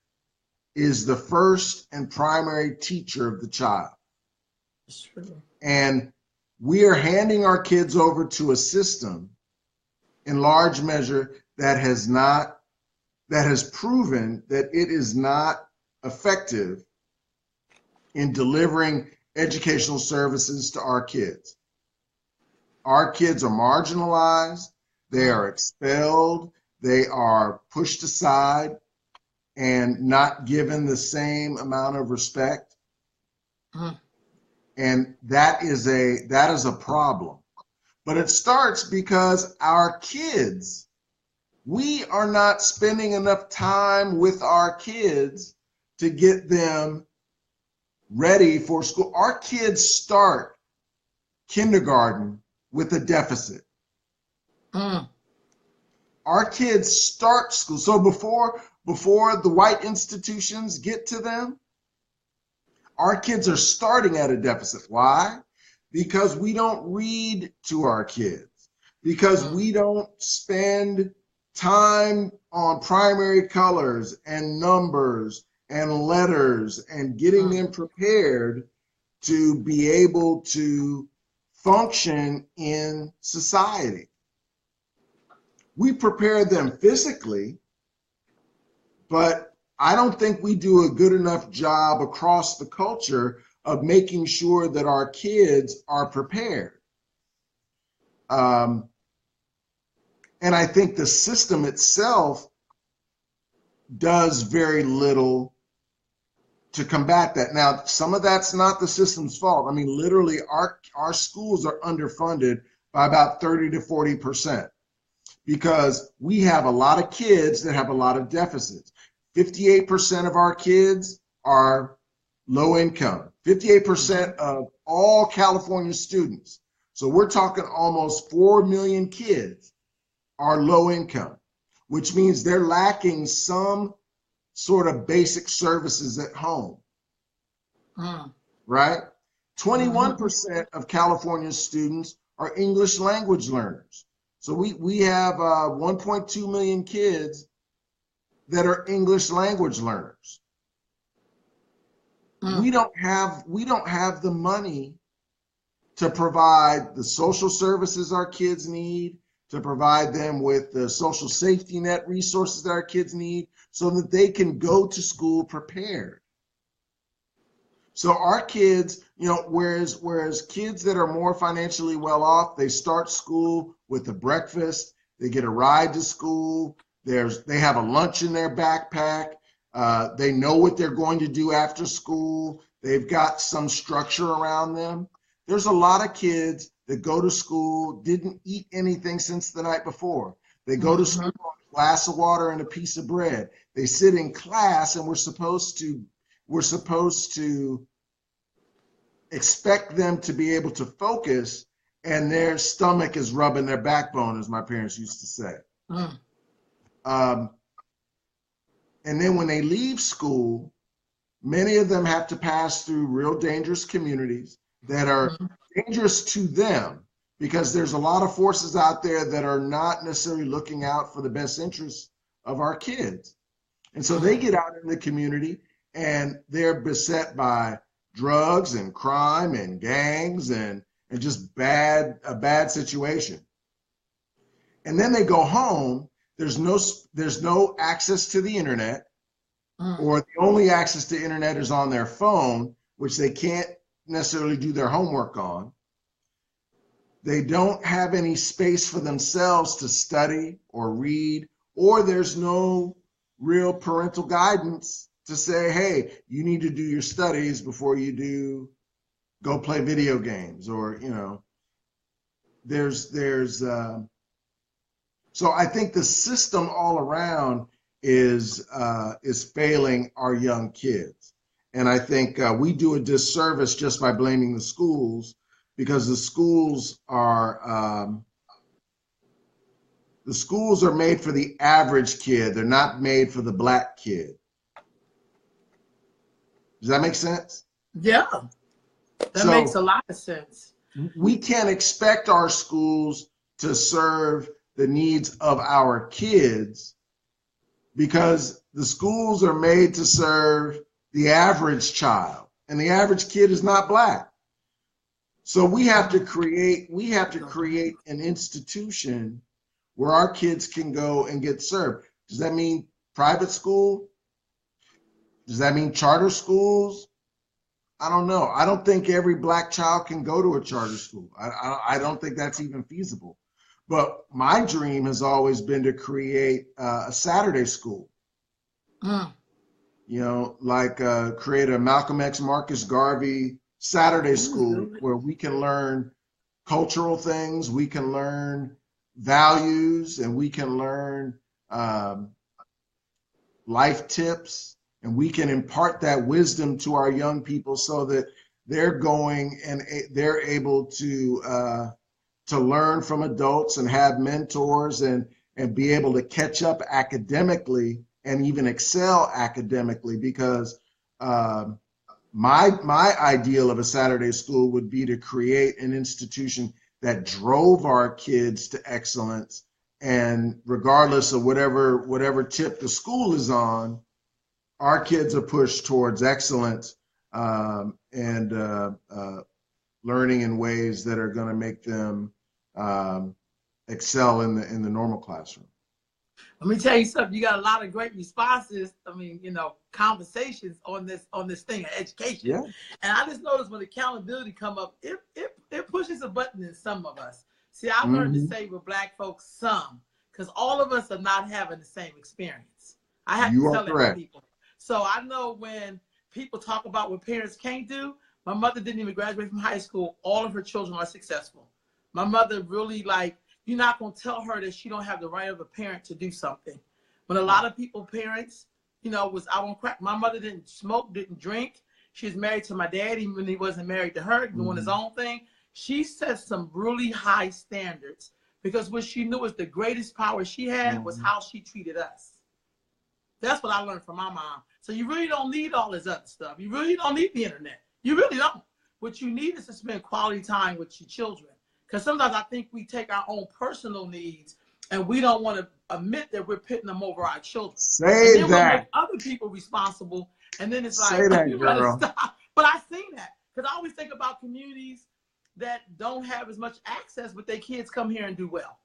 [SPEAKER 2] is the first and primary teacher of the child.
[SPEAKER 1] That's true.
[SPEAKER 2] And we are handing our kids over to a system in large measure that has proven that it is not effective in delivering educational services to our kids. Our kids are marginalized, they are expelled, they are pushed aside and not given the same amount of respect. And that is a problem. But it starts because our kids, we are not spending enough time with our kids to get them ready for school. Our kids start kindergarten with a deficit. Our kids start school. So before the white institutions get to them, our kids are starting at a deficit. Why? Because we don't read to our kids, because we don't spend time on primary colors and numbers and letters and getting them prepared to be able to function in society. We prepare them physically, but I don't think we do a good enough job across the culture of making sure that our kids are prepared. And I think the system itself does very little to combat that. Now, some of that's not the system's fault. I mean, literally, our schools are underfunded by about 30 to 40% because we have a lot of kids that have a lot of deficits. 58% of our kids are low income. 58% of all California students. So we're talking almost 4 million kids are low income, which means they're lacking some sort of basic services at home, right? 21% of California students are English language learners. So we have 1.2 million kids that are English language learners. We don't have the money to provide the social services our kids need, to provide them with the social safety net resources that our kids need so that they can go to school prepared. So our kids, you know, whereas kids that are more financially well off, they start school with a breakfast, they get a ride to school, they have a lunch in their backpack, they know what they're going to do after school, they've got some structure around them. There's a lot of kids that go to school, didn't eat anything since the night before. They go to school on a glass of water and a piece of bread. They sit in class and we're supposed to expect them to be able to focus and their stomach is rubbing their backbone, as my parents used to say. And then when they leave school, many of them have to pass through real dangerous communities that are dangerous to them because there's a lot of forces out there that are not necessarily looking out for the best interests of our kids. And so they get out in the community and they're beset by drugs and crime and gangs and and just a bad situation. And then they go home, there's no access to the internet, or the only access to internet is on their phone, which they can't necessarily do their homework on. They don't have any space for themselves to study or read, or there's no real parental guidance to say, hey, you need to do your studies before you go play video games, or, so I think the system all around is failing our young kids. And I think we do a disservice just by blaming the schools, because the schools are made for the average kid. They're not made for the Black kid. Does that make sense?
[SPEAKER 1] Yeah, that makes a lot of sense.
[SPEAKER 2] We can't expect our schools to serve the needs of our kids, because the schools are made to serve the average child, and the average kid is not Black. So we have to create an institution where our kids can go and get served. Does that mean private school? Does that mean charter schools? I don't know. I don't think every Black child can go to a charter school. I don't think that's even feasible. But my dream has always been to create a Saturday school. Create a Malcolm X, Marcus Garvey Saturday school where we can learn cultural things, we can learn values, and we can learn life tips, and we can impart that wisdom to our young people so that they're going and they're able to learn from adults and have mentors and be able to catch up academically and even excel academically. Because my ideal of a Saturday school would be to create an institution that drove our kids to excellence, and regardless of whatever tip the school is on, our kids are pushed towards excellence and learning in ways that are going to make them excel in the normal classroom.
[SPEAKER 1] Let me tell you something. You got a lot of great responses. I mean, conversations on this thing of education.
[SPEAKER 2] Yeah.
[SPEAKER 1] And I just noticed when accountability come up, it pushes a button in some of us. See, I've learned to say with Black folks some, because all of us are not having the same experience. I have to tell it to people. So I know when people talk about what parents can't do, my mother didn't even graduate from high school. All of her children are successful. My mother really, you're not going to tell her that she don't have the right of a parent to do something. When a lot of parents, was out on crack. My mother didn't smoke, didn't drink. She was married to my dad, even when he wasn't married to her, doing his own thing. She set some really high standards, because what she knew was the greatest power she had was how she treated us. That's what I learned from my mom. So you really don't need all this other stuff. You really don't need the internet. You really don't. What you need is to spend quality time with your children. Because sometimes I think we take our own personal needs and we don't want to admit that we're pitting them over our children.
[SPEAKER 2] Say
[SPEAKER 1] and then
[SPEAKER 2] that.
[SPEAKER 1] We'll make other people responsible. And then it's
[SPEAKER 2] Say that,
[SPEAKER 1] you
[SPEAKER 2] girl.
[SPEAKER 1] stop. But I've seen that. Because I always think about communities that don't have as much access, but their kids come here and do well.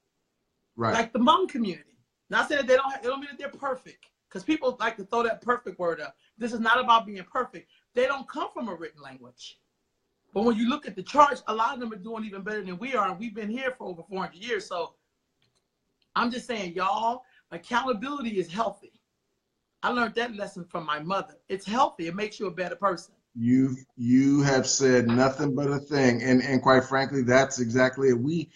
[SPEAKER 2] Right.
[SPEAKER 1] Like the Hmong community. Not saying that they don't mean that they're perfect. Because people like to throw that perfect word up. This is not about being perfect. They don't come from a written language. But when you look at the charts, a lot of them are doing even better than we are. And we've been here for over 400 years. So I'm just saying, y'all, accountability is healthy. I learned that lesson from my mother. It's healthy. It makes you a better person.
[SPEAKER 2] You have said nothing but a thing. And quite frankly, that's exactly it. We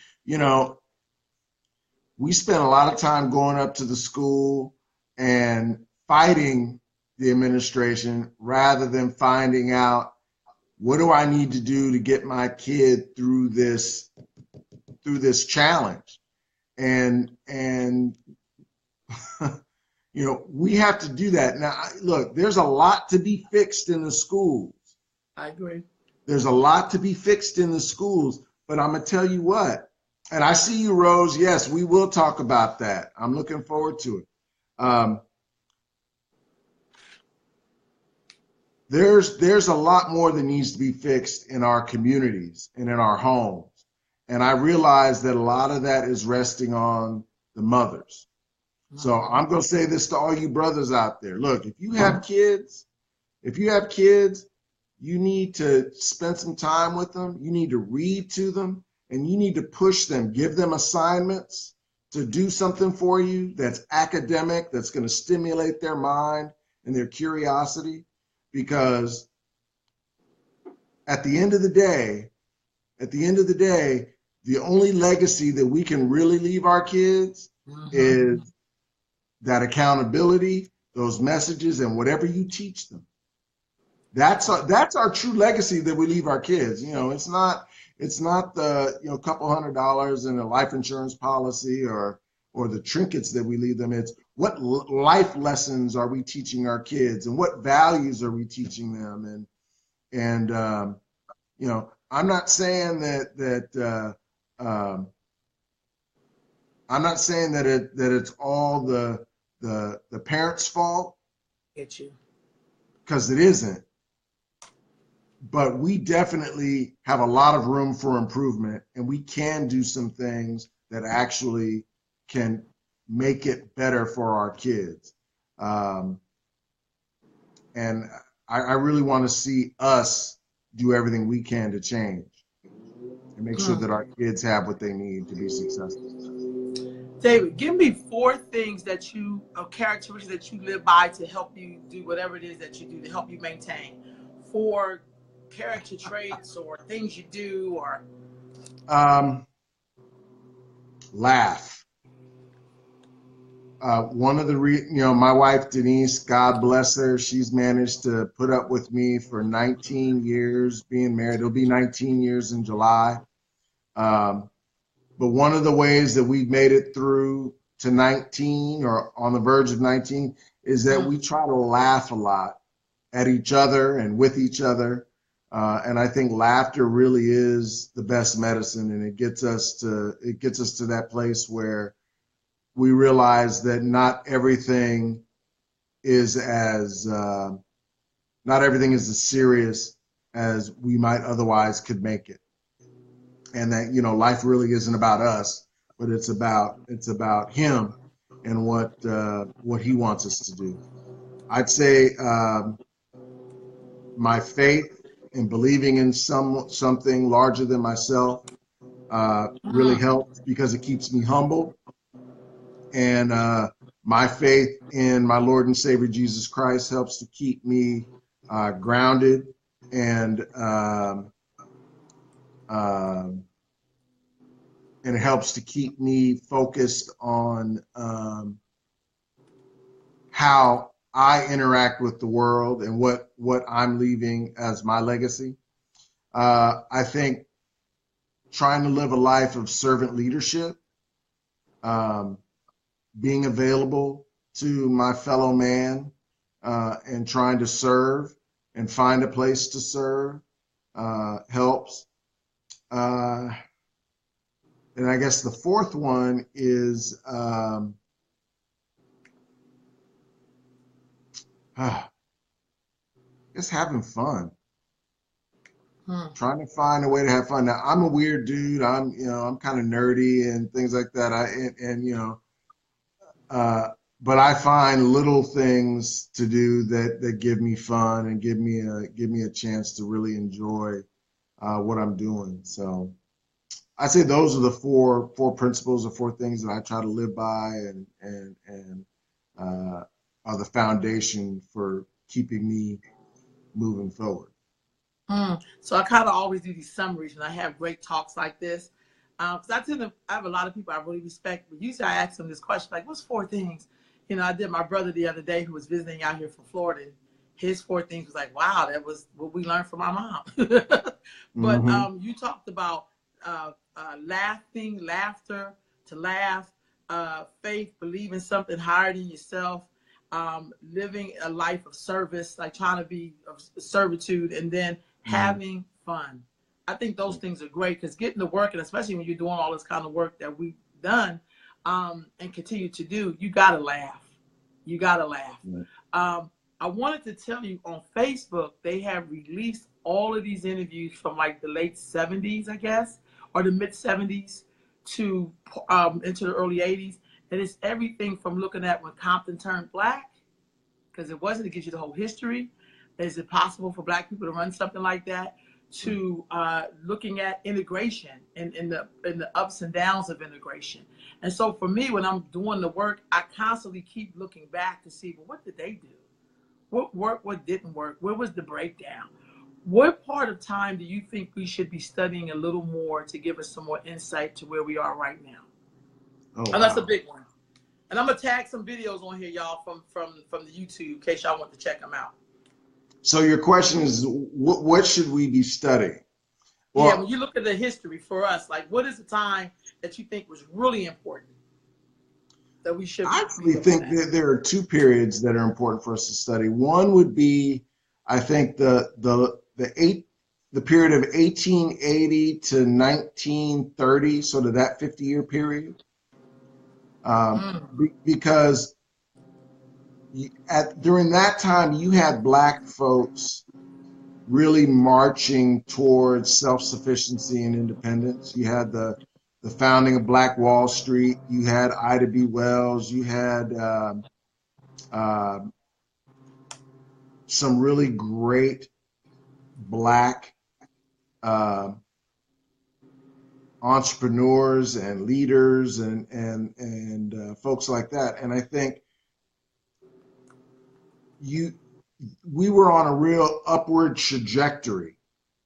[SPEAKER 2] spent a lot of time going up to the school and fighting the administration rather than finding out, what do I need to do to get my kid through this challenge? And we have to do that. Now, look, there's a lot to be fixed in the schools.
[SPEAKER 1] I agree.
[SPEAKER 2] There's a lot to be fixed in the schools, but I'm going to tell you what, and I see you, Rose. Yes, we will talk about that. I'm looking forward to it. there's a lot more that needs to be fixed in our communities and in our homes. And I realize that a lot of that is resting on the mothers. So I'm going to say this to all you brothers out there. Look, if you have kids, you need to spend some time with them. You need to read to them, and you need to push them, give them assignments to do something for you that's academic, that's going to stimulate their mind and their curiosity. Because at the end of the day, the only legacy that we can really leave our kids is that accountability, those messages, and whatever you teach them. That's our true legacy that we leave our kids. You know, it's not the, you know, couple $100 in a life insurance policy or the trinkets that we leave them. It's what life lessons are we teaching our kids, and what values are we teaching them? And you know, I'm not saying that I'm not saying that it's all the parents' fault.
[SPEAKER 1] Get you.
[SPEAKER 2] Because it isn't. But we definitely have a lot of room for improvement, and we can do some things that actually can make it better for our kids. And I really want to see us do everything we can to change and make sure that our kids have what they need to be successful.
[SPEAKER 1] David, give me 4 things that characteristics that you live by to help you do whatever it is that you do to help you maintain. 4 character traits or things you do, or
[SPEAKER 2] laugh. One of the my wife Denise, God bless her, she's managed to put up with me for 19 years being married. It'll be 19 years in July. But one of the ways that we've made it through to 19 or on the verge of 19 is that we try to laugh a lot at each other and with each other. And I think laughter really is the best medicine, and it gets us to that place where we realize that not everything is as serious as we might otherwise could make it. And that, you know, life really isn't about us, but it's about him and what he wants us to do. I'd say my faith in believing in something larger than myself really helps, because it keeps me humble. And my faith in my Lord and Savior Jesus Christ helps to keep me grounded and it helps to keep me focused on how I interact with the world and what I'm leaving as my legacy. I think trying to live a life of servant leadership, being available to my fellow man, and trying to serve and find a place to serve helps. And I guess the 4th one is just having fun. Trying to find a way to have fun. Now, I'm a weird dude. I'm kind of nerdy and things like that. But I find little things to do that give me fun and give me a chance to really enjoy what I'm doing. So I'd say those are the four principles or 4 things that I try to live by and are the foundation for keeping me moving forward.
[SPEAKER 1] So I kind of always do these summaries when I have great talks like this. Because I have a lot of people I really respect, but usually I ask them this question, like, what's 4 things? You know, I did my brother the other day who was visiting out here from Florida. And his 4 things was like, wow, that was what we learned from our mom. But you talked about laughter, to laugh, faith, believing something higher than yourself, living a life of service, like trying to be of servitude, and then having fun. I think those things are great, because getting to work, and especially when you're doing all this kind of work that we've done and continue to do, you gotta laugh. You gotta laugh. I wanted to tell you on Facebook, they have released all of these interviews from like the late 70s, I guess, or the mid 70s to into the early 80s. And it's everything from looking at when Compton turned black, because it wasn't, it gives you the whole history. Is it possible for black people to run something like that? To looking at integration and in the ups and downs of integration. And so for me, when I'm doing the work, I constantly keep looking back to see, well, what did they do? What worked, what didn't work? Where was the breakdown? What part of time do you think we should be studying a little more to give us some more insight to where we are right now?
[SPEAKER 2] Oh,
[SPEAKER 1] And that's a
[SPEAKER 2] wow.
[SPEAKER 1] big one. And I'm gonna tag some videos on here, y'all, from the YouTube, in case y'all want to check them out.
[SPEAKER 2] So your question is, what should we be studying?
[SPEAKER 1] Yeah,
[SPEAKER 2] Well,
[SPEAKER 1] when you look at the history for us, like what is the time that you think was really important that we should
[SPEAKER 2] I
[SPEAKER 1] be
[SPEAKER 2] actually
[SPEAKER 1] looking
[SPEAKER 2] think
[SPEAKER 1] at?
[SPEAKER 2] that there are two periods that are important for us to study. One would be, I think, the period of 1880 to 1930, sort of that 50-year period, because during that time you had black folks really marching towards self-sufficiency and independence. You had the founding of Black Wall Street. You had Ida B. Wells. You had some really great black entrepreneurs and leaders and folks like that. And I think we were on a real upward trajectory.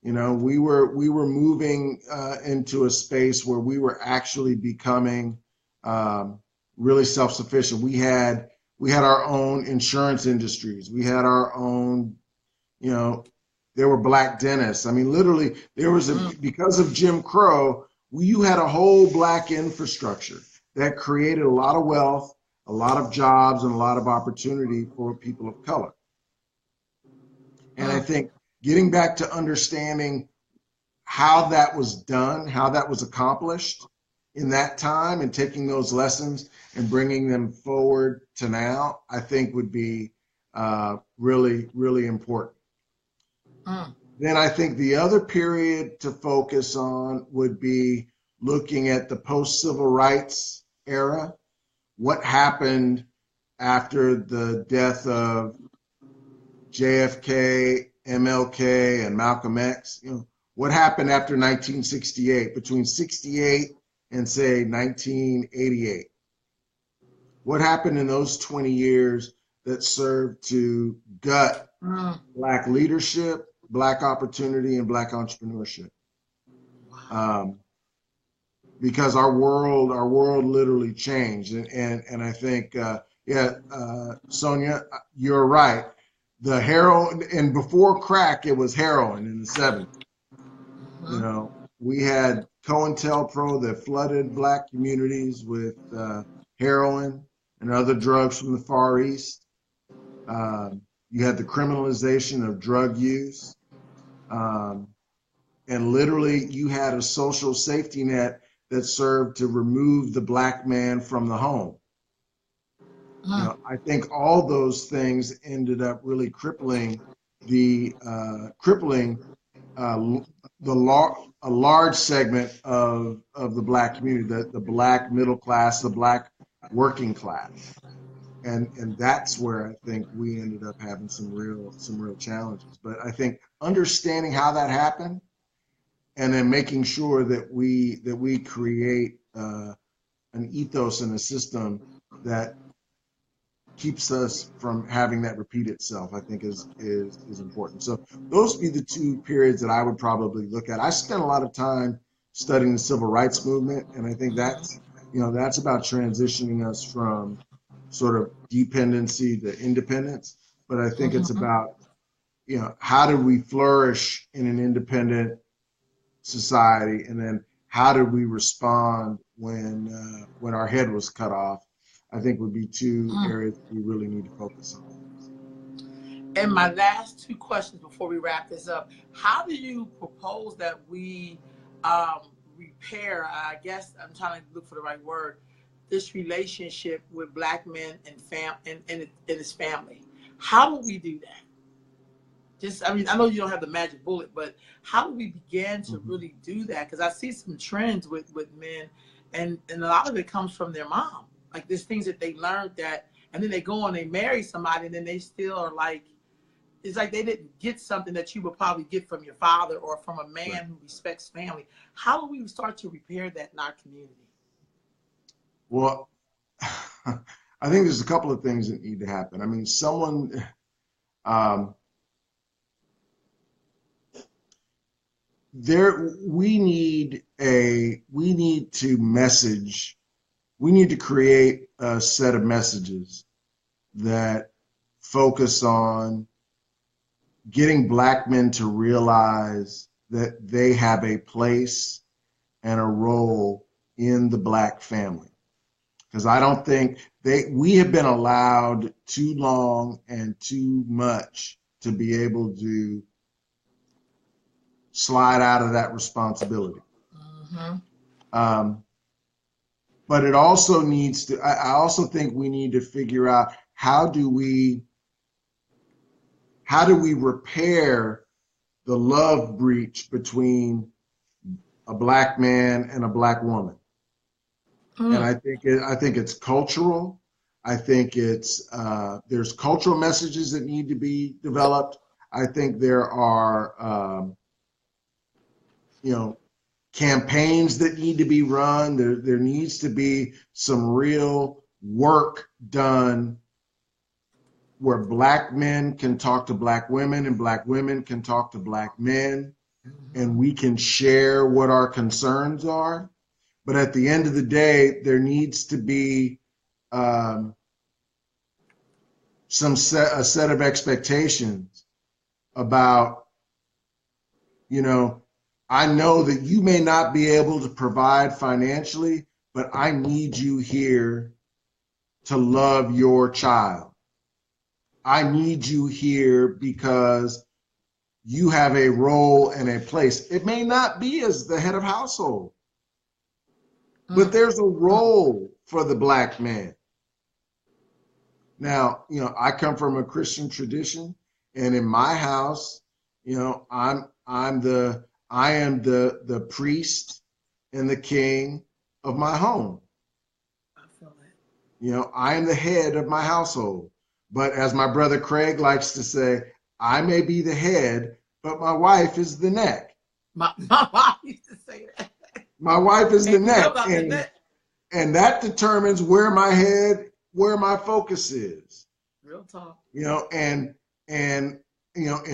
[SPEAKER 2] You know, we were moving into a space where we were actually becoming really self-sufficient. We had our own insurance industries. We had our own, you know, there were black dentists. I mean, literally, there was because of Jim Crow, you had a whole black infrastructure that created a lot of wealth, a lot of jobs, and a lot of opportunity for people of color. And I think getting back to understanding how that was done, how that was accomplished in that time, and taking those lessons and bringing them forward to now, I think would be really, really important. Then I think the other period to focus on would be looking at the post-civil rights era. What happened after the death of JFK, MLK, and Malcolm X? You know, what happened after 1968, between 68 and say 1988? What happened in those 20 years that served to gut black leadership, black opportunity, and black entrepreneurship? Because our world literally changed. And I think, Sonia, you're right. The heroin, and before crack, it was heroin in the 70s. You know, we had COINTELPRO that flooded black communities with heroin and other drugs from the Far East. You had the criminalization of drug use. And literally, you had a social safety net that served to remove the black man from the home. You know, I think all those things ended up really crippling a large segment of the black community, the black middle class, the black working class, and that's where I think we ended up having some real challenges. But I think understanding how that happened, and then making sure that we create an ethos and a system that keeps us from having that repeat itself, I think is important. So those would be the two periods that I would probably look at. I spent a lot of time studying the civil rights movement, and I think that's about transitioning us from sort of dependency to independence. But I think it's about, how do we flourish in an independent society, and then how did we respond when our head was cut off? I think would be two areas we really need to focus on.
[SPEAKER 1] And my last two questions before we wrap this up: how do you propose that we repair? I guess I'm trying to look for the right word. This relationship with black men and his family. How do we do that? Just, I mean, I know you don't have the magic bullet, but how do we begin to really do that? Because I see some trends with men, and a lot of it comes from their mom. Like there's things that they learned that, and then they go and they marry somebody, and then they still are like, it's like they didn't get something that you would probably get from your father or from a man
[SPEAKER 2] Right.
[SPEAKER 1] who respects family. How do we start to repair that in our community?
[SPEAKER 2] Well, I think there's a couple of things that need to happen. I mean, um, we need to create a set of messages that focus on getting Black men to realize that they have a place and a role in the Black family. Because I don't think we have been allowed too long and too much to be able to slide out of that responsibility. But it also needs to, I also think we need to figure out how do we repair the love breach between a Black man and a Black woman. And I think it's cultural. I think it's there's cultural messages that need to be developed. I think there are campaigns that need to be run. There needs to be some real work done where Black men can talk to Black women and Black women can talk to Black men, and we can share what our concerns are. But at the end of the day, there needs to be a set of expectations about, I know that you may not be able to provide financially, but I need you here to love your child. I need you here because you have a role and a place. It may not be as the head of household, but there's a role for the Black man. Now, I come from a Christian tradition, and in my house, I am the priest and the king of my home.
[SPEAKER 1] I feel that.
[SPEAKER 2] I am the head of my household. But as my brother Craig likes to say, I may be the head, but my wife is the neck.
[SPEAKER 1] My mom used to say that.
[SPEAKER 2] My wife is the neck, and that determines where my focus is.
[SPEAKER 1] Real talk.
[SPEAKER 2] And in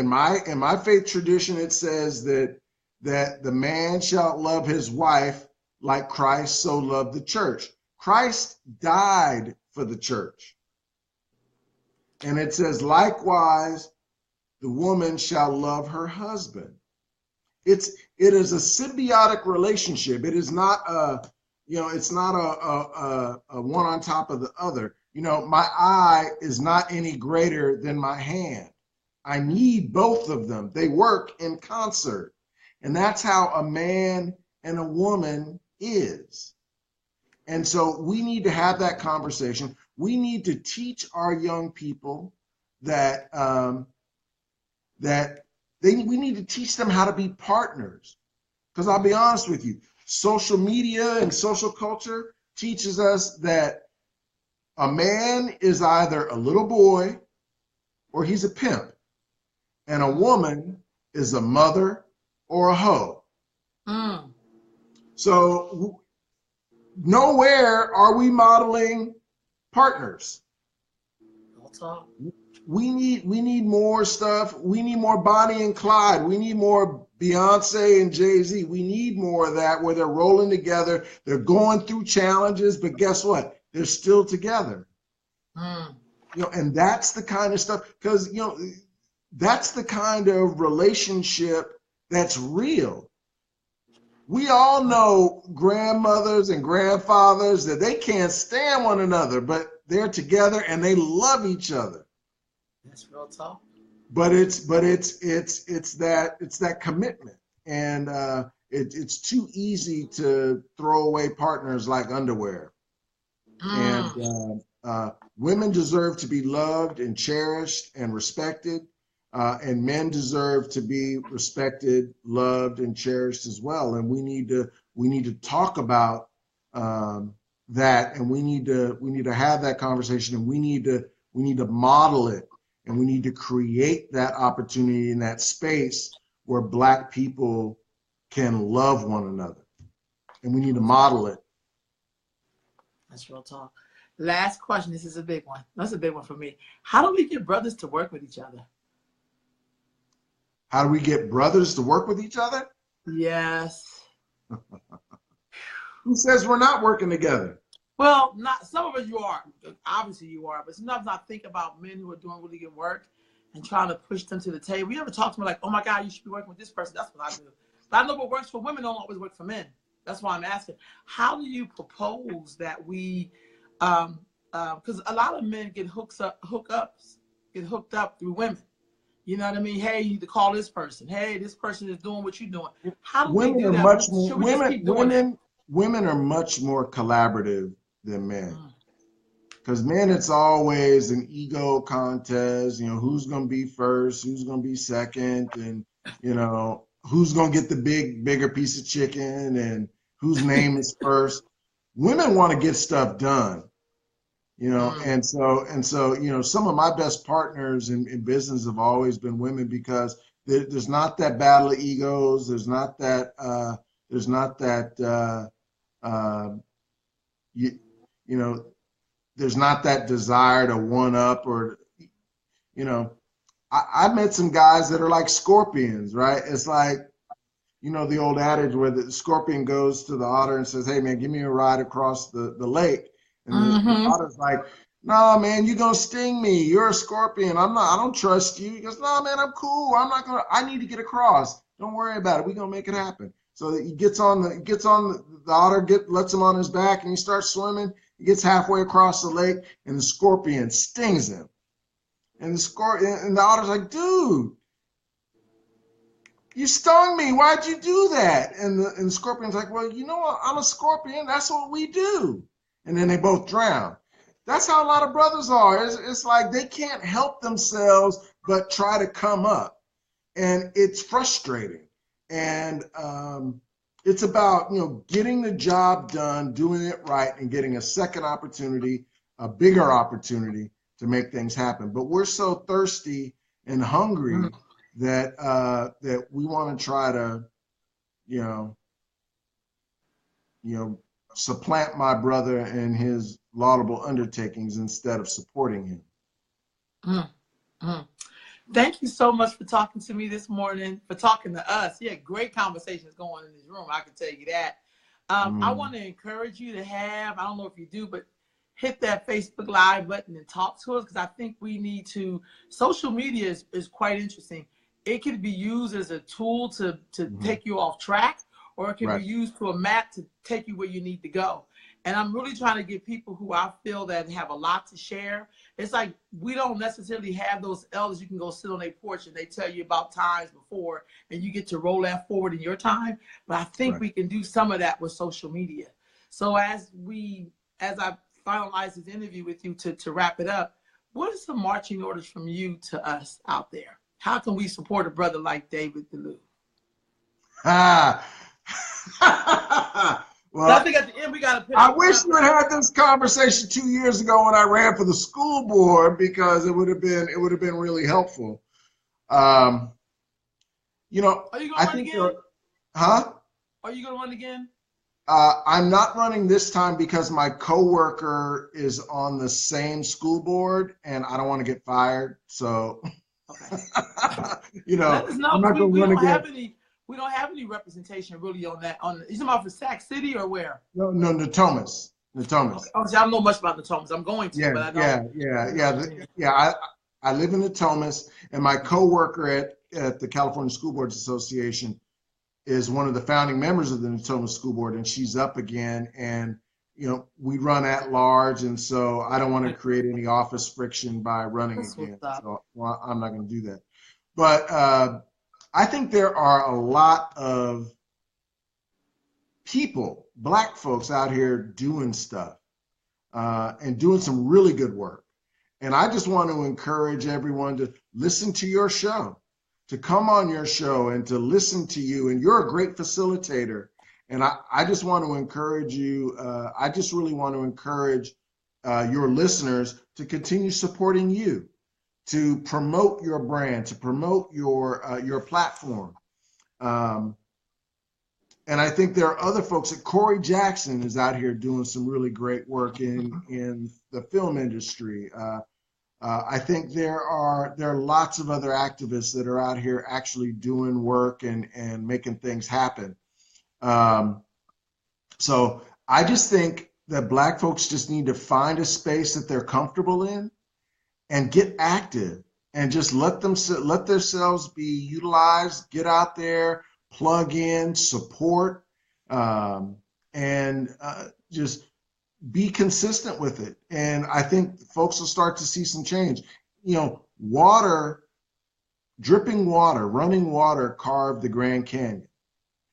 [SPEAKER 2] my faith tradition, it says that the man shall love his wife like Christ so loved the church. Christ died for the church. And it says, likewise, the woman shall love her husband. It is a symbiotic relationship. It is not it's not a one on top of the other. My eye is not any greater than my hand. I need both of them. They work in concert. And that's how a man and a woman is. And so we need to have that conversation. We need to teach our young people that we need to teach them how to be partners. Because I'll be honest with you, social media and social culture teaches us that a man is either a little boy or he's a pimp, and a woman is a mother or a hoe. So nowhere are we modeling partners. We need more stuff. We need more Bonnie and Clyde. We need more Beyonce and Jay-Z. We need more of that where they're rolling together. They're going through challenges, but guess what? They're still together. And that's the kind of stuff, because that's the kind of relationship that's real. We all know grandmothers and grandfathers that they can't stand one another, but they're together and they love each other.
[SPEAKER 1] That's real talk.
[SPEAKER 2] But it's that commitment, and it's too easy to throw away partners like underwear. And women deserve to be loved and cherished and respected, and men deserve to be respected, loved, and cherished as well. And we need to talk about that, and we need to have that conversation, and we need to model it, and we need to create that opportunity in that space where Black people can love one another, and we need to model it.
[SPEAKER 1] That's real talk. Last question. This is a big one. That's a big one for me. How do we get brothers to work with each other?
[SPEAKER 2] How do we get brothers to work with each other?
[SPEAKER 1] Yes.
[SPEAKER 2] Who says we're not working together?
[SPEAKER 1] Well, not some of us you are. Obviously you are. But sometimes I think about men who are doing really good work and trying to push them to the table. You ever talk to me like, oh my God, you should be working with this person? That's what I do. But I know what works for women don't always work for men. That's why I'm asking. How do you propose that we, because a lot of men get hooked up through women. You know what I mean? Hey, you need to call this person. Hey, this person is doing what you're doing. How do we do that?
[SPEAKER 2] Women are much more collaborative than men. Because men, it's always an ego contest. You know, who's going to be first, who's going to be second, and, you know, who's going to get the bigger piece of chicken, and whose name is first. Women want to get stuff done, you know, and so, you know, some of my best partners in business have always been women, because there's not that battle of egos. There's not that, you know, there's not that desire to one up, or, you know, I met some guys that are like scorpions, right? It's like, you know, the old adage where the scorpion goes to the otter and says, hey man, give me a ride across the lake. And the otter's like, no, man, you're going to sting me. You're a scorpion. I don't trust you. He goes, no, man, I'm cool. I need to get across. Don't worry about it. We're going to make it happen. So he gets on the otter, lets him on his back, and he starts swimming. He gets halfway across the lake, and the scorpion stings him. And the otter's like, dude, you stung me. Why'd you do that? And the scorpion's like, well, you know what? I'm a scorpion. That's what we do. And then they both drown. That's how a lot of brothers are. It's like they can't help themselves but try to come up. And it's frustrating. And it's about, you know, getting the job done, doing it right, and getting a second opportunity, a bigger opportunity to make things happen. But we're so thirsty and hungry that we want to try to, you know, supplant my brother and his laudable undertakings instead of supporting him.
[SPEAKER 1] Thank you so much for talking to me this morning, for talking to us. Yeah, great conversations going in this room. I can tell you that. I want to encourage you to have, I don't know if you do, but hit that Facebook Live button and talk to us, because I think we need to, social media is quite interesting. It can be used as a tool to take you off track, or it can be used to a map to take you where you need to go. And I'm really trying to get people who I feel that have a lot to share. It's like we don't necessarily have those elders you can go sit on their porch and they tell you about times before and you get to roll that forward in your time. But I think we can do some of that with social media. So as I finalize this interview with you to wrap it up, what are some marching orders from you to us out there? How can we support a brother like David DeLuz?
[SPEAKER 2] Well,
[SPEAKER 1] I think at the end we got to.
[SPEAKER 2] I wish we had this conversation 2 years ago when I ran for the school board, because it would have been really helpful. You know,
[SPEAKER 1] are you gonna run again?
[SPEAKER 2] Huh?
[SPEAKER 1] Are you gonna run again?
[SPEAKER 2] I'm not running this time because my coworker is on the same school board, and I don't want to get fired. So, you know,
[SPEAKER 1] let us know.
[SPEAKER 2] I'm not going to run again.
[SPEAKER 1] We don't have any representation really on that. You talking about for Sac City or where?
[SPEAKER 2] No, Natomas.
[SPEAKER 1] Okay. Obviously, I don't know much about Natomas. I'm going to, but I don't.
[SPEAKER 2] I live in Natomas, and my coworker at the California School Boards Association is one of the founding members of the Natomas School Board, and she's up again. And you know, we run at large, and so I don't want to create any office friction by running again. So I'm not going to do that. But I think there are a lot of people, Black folks out here doing stuff. and doing some really good work. And I just want to encourage everyone to listen to your show, to come on your show and to listen to you. And you're a great facilitator. And I just want to encourage you. I just really want to encourage your listeners to continue supporting you, to promote your brand, to promote your platform. And I think there are other folks. Corey Jackson is out here doing some really great work in the film industry. I think there are lots of other activists that are out here actually doing work and making things happen. So I just think that Black folks just need to find a space that they're comfortable in and get active and just let themselves be utilized, get out there, plug in, support, and just be consistent with it. And I think folks will start to see some change. Water, dripping water, running water carved the Grand Canyon.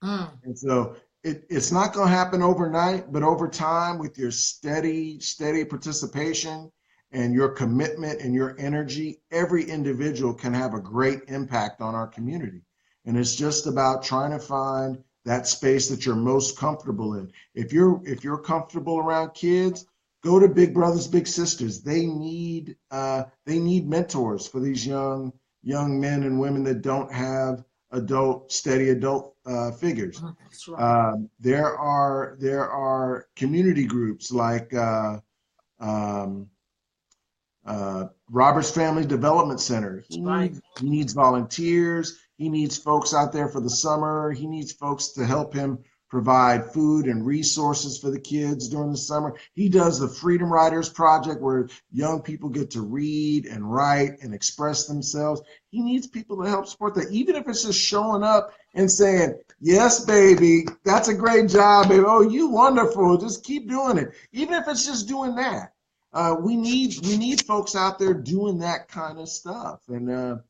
[SPEAKER 2] And so it's not going to happen overnight, but over time, with your steady participation and your commitment and your energy, every individual can have a great impact on our community. And it's just about trying to find that space that you're most comfortable in. If you're comfortable around kids, go to Big Brothers Big Sisters. They need mentors for these young men and women that don't have steady adult figures.
[SPEAKER 1] That's right.
[SPEAKER 2] There are community groups like Robert's Family Development Center. He needs volunteers. He needs folks out there for the summer. He needs folks to help him provide food and resources for the kids during the summer. He does the Freedom Writers Project, where young people get to read and write and express themselves. He needs people to help support that, even if it's just showing up and saying, "Yes, baby, that's a great job, baby. Oh, you wonderful. Just keep doing it." Even if it's just doing that. We need folks out there doing that kind of stuff. And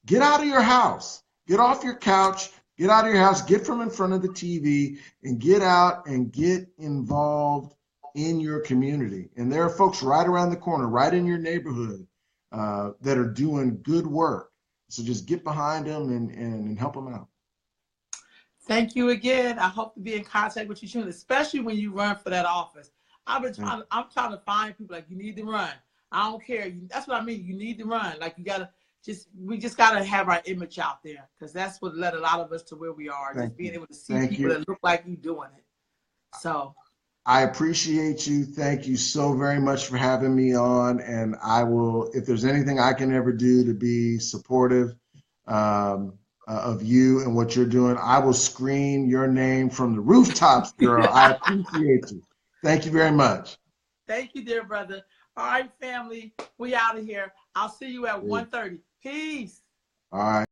[SPEAKER 2] get out of your house, get off your couch, get out of your house, get from in front of the TV, and get out and get involved in your community. And there are folks right around the corner, right in your neighborhood, that are doing good work. So just get behind them and help them out.
[SPEAKER 1] Thank you again. I hope to be in contact with you soon, especially when you run for that office. I'm trying to find people like, you need to run. I don't care. That's what I mean. You need to run. Like, we just gotta have our image out there, because that's what led a lot of us to where we are. Just being able to see people that look like you doing it. So
[SPEAKER 2] I appreciate you. Thank you so very much for having me on. And I will, if there's anything I can ever do to be supportive of you and what you're doing, I will scream your name from the rooftops, girl. I appreciate you. Thank you very much.
[SPEAKER 1] Thank you, dear brother. All right, family, we out of here. I'll see you at 1:30. Peace.
[SPEAKER 2] All right.